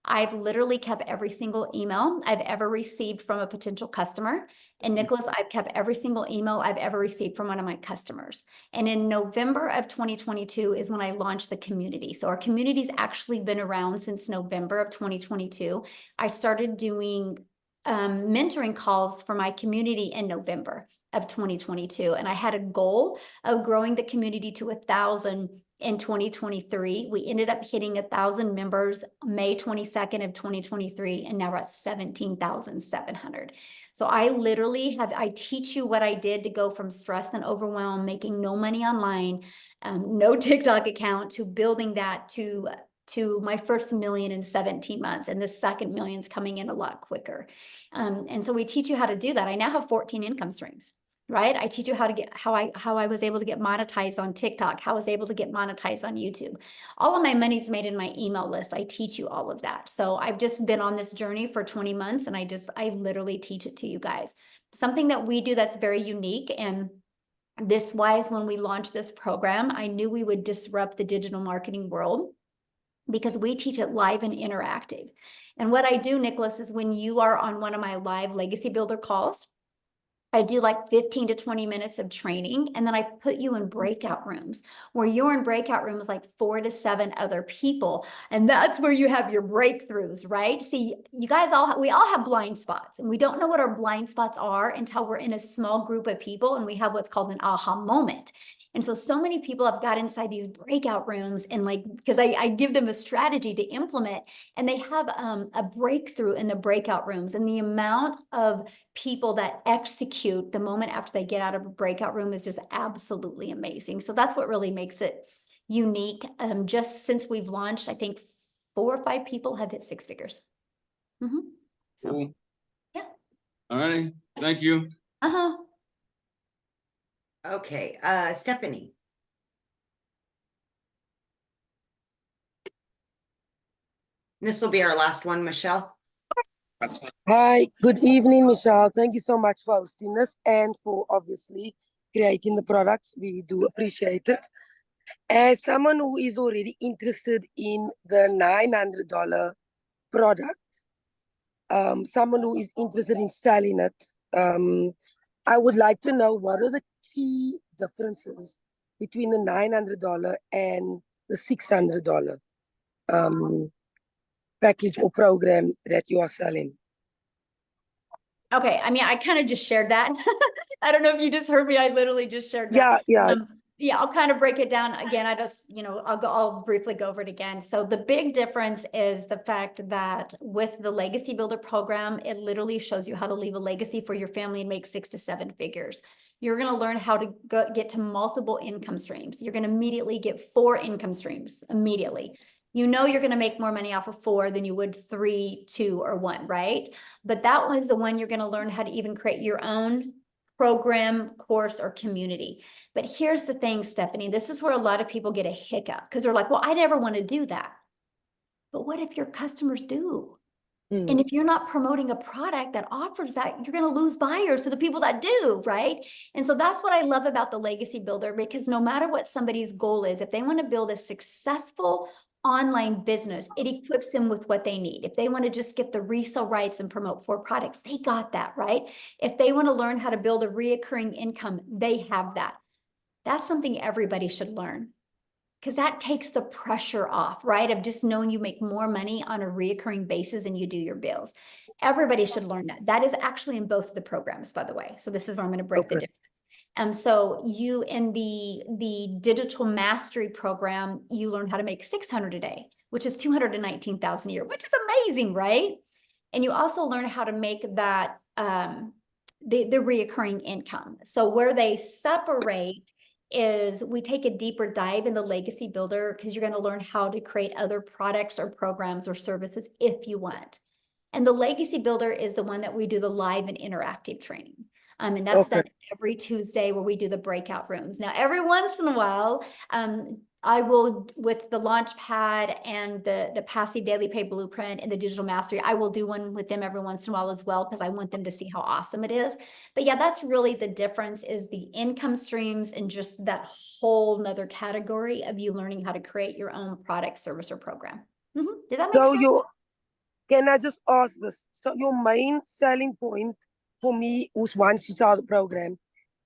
I've literally kept every single email I've ever received from a potential customer. And Nicholas, I've kept every single email I've ever received from one of my customers. And in November of 2022 is when I launched the community. So our community's actually been around since November of 2022. I started doing mentoring calls for my community in November of 2022. And I had a goal of growing the community to 1,000 in 2023. We ended up hitting 1,000 members May 22nd of 2023, and now we're at 17,700. So I literally I teach you what I did to go from stress and overwhelm, making no money online, no TikTok account, to building that to my first million in 17 months. And the second million's coming in a lot quicker. And so we teach you how to do that. I now have 14 income streams. Right? I teach you how to get how I was able to get monetized on TikTok, how I was able to get monetized on YouTube. All of my money's made in my email list. I teach you all of that. So I've just been on this journey for 20 months, and I literally teach it to you guys. Something that we do that's very unique, and this wise, when we launched this program, I knew we would disrupt the digital marketing world because we teach it live and interactive. And what I do, Nicholas, is when you are on one of my live Legacy Builder calls, I do like 15 to 20 minutes of training, and then I put you in breakout rooms where you're in breakout rooms like 4 to 7 other people. And that's where you have your breakthroughs, right? See, you guys we all have blind spots, and we don't know what our blind spots are until we're in a small group of people and we have what's called an aha moment. And so many people have got inside these breakout rooms, and like, because I give them a strategy to implement, and they have a breakthrough in the breakout rooms, and the amount of people that execute the moment after they get out of a breakout room is just absolutely amazing. So that's what really makes it unique. Just since we've launched, I think 4 or 5 people have hit 6 figures. So, Cool. yeah. All right. Thank you. Uh-huh. Okay, Stephanie. This will be our last one, Michelle. Hi, good evening, Michelle. Thank you so much for hosting us and for obviously creating the products. We do appreciate it. As someone who is already interested in the $900 product, someone who is interested in selling it, I would like to know what are the key differences between the $900 and the $600 package or program that you are selling. Okay, I mean, I kind of just shared that. I don't know if you just heard me. I literally just shared that. Yeah. Yeah, I'll kind of break it down again. I'll briefly go over it again. So the big difference is the fact that with the Legacy Builder program, it literally shows you how to leave a legacy for your family and make 6 to 7 figures. You're going to learn how to get to multiple income streams. You're going to immediately get 4 income streams immediately. You know you're going to make more money off of 4 than you would 3, 2, or 1, right? But that was the one you're going to learn how to even create your own program, course, or community. But here's the thing, Stephanie, this is where a lot of people get a hiccup because they're like, well, I never want to do that. But what if your customers do? And if you're not promoting a product that offers that, you're going to lose buyers to the people that do, right? And so that's what I love about the Legacy Builder, because no matter what somebody's goal is, if they want to build a successful online business, it equips them with what they need. If they want to just get the resale rights and promote 4 products, they got that, right? If they want to learn how to build a reoccurring income, they have that. That's something everybody should learn, because that takes the pressure off, right? Of just knowing you make more money on a reoccurring basis than you do your bills. Everybody should learn that. That is actually in both of the programs, by the way. So this is where I'm going to break the difference. So you in the digital mastery program, you learn how to make $600 a day, which is $219,000 a year, which is amazing, right? And you also learn how to make that the reoccurring income. So where they separate is we take a deeper dive in the Legacy Builder, because you're going to learn how to create other products or programs or services if you want. And the Legacy Builder is the one that we do the live and interactive training. And that's done every Tuesday, where we do the breakout rooms. Now, every once in a while, I will, with the Launchpad and the Passive Daily Pay Blueprint and the Digital Mastery, I will do one with them every once in a while as well, because I want them to see how awesome it is. But yeah, that's really the difference, is the income streams and just that whole nother category of you learning how to create your own product, service, or program. Does that make sense? Can I just ask this? So your main selling point for me who wants to sell the program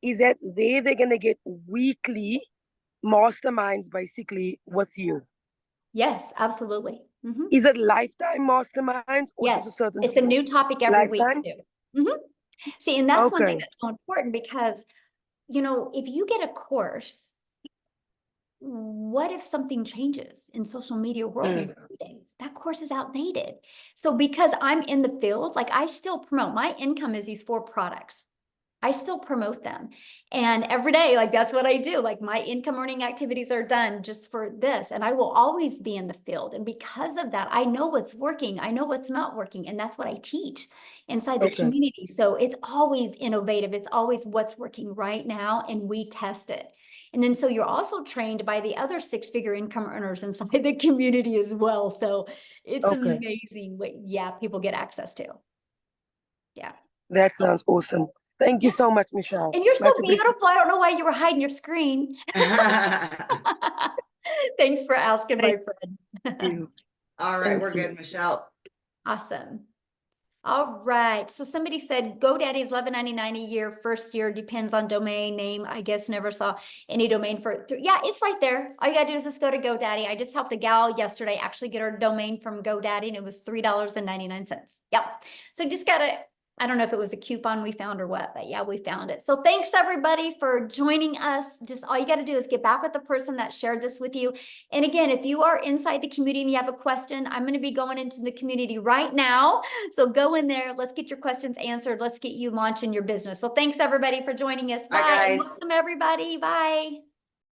is that they're going to get weekly masterminds basically with you. Yes, absolutely. Is it lifetime masterminds? Or yes, just a certain it's a new topic every lifetime? week too. See, and that's one thing that's so important, because, you know, if you get a course, what if something changes in social media world in 2 days? That course is outdated. So because I'm in the field, like, I still promote. My income is these 4 products. I still promote them. And every day, like, that's what I do. Like, my income earning activities are done just for this. And I will always be in the field. And because of that, I know what's working. I know what's not working. And that's what I teach inside the community. So it's always innovative. It's always what's working right now. And we test it. And then, so you're also trained by the other 6-figure income earners inside the community as well. So it's amazing what, people get access to. Yeah. That sounds awesome. Thank you so much, Michelle. And you're so beautiful. I don't know why you were hiding your screen. Thanks for asking, my friend. All right, we're good, Michelle. Awesome. All right. So somebody said GoDaddy is $11.99 a year. First year depends on domain name. I guess never saw any domain for. Yeah, it's right there. All you gotta do is just go to GoDaddy. I just helped a gal yesterday actually get her domain from GoDaddy, and it was $3.99. Yep. So just gotta. I don't know if it was a coupon we found or what, but yeah, we found it. So thanks everybody for joining us. Just all you got to do is get back with the person that shared this with you. And again, if you are inside the community and you have a question, I'm going to be going into the community right now. So go in there. Let's get your questions answered. Let's get you launching your business. So thanks everybody for joining us. Bye. Bye, guys. Welcome everybody. Bye.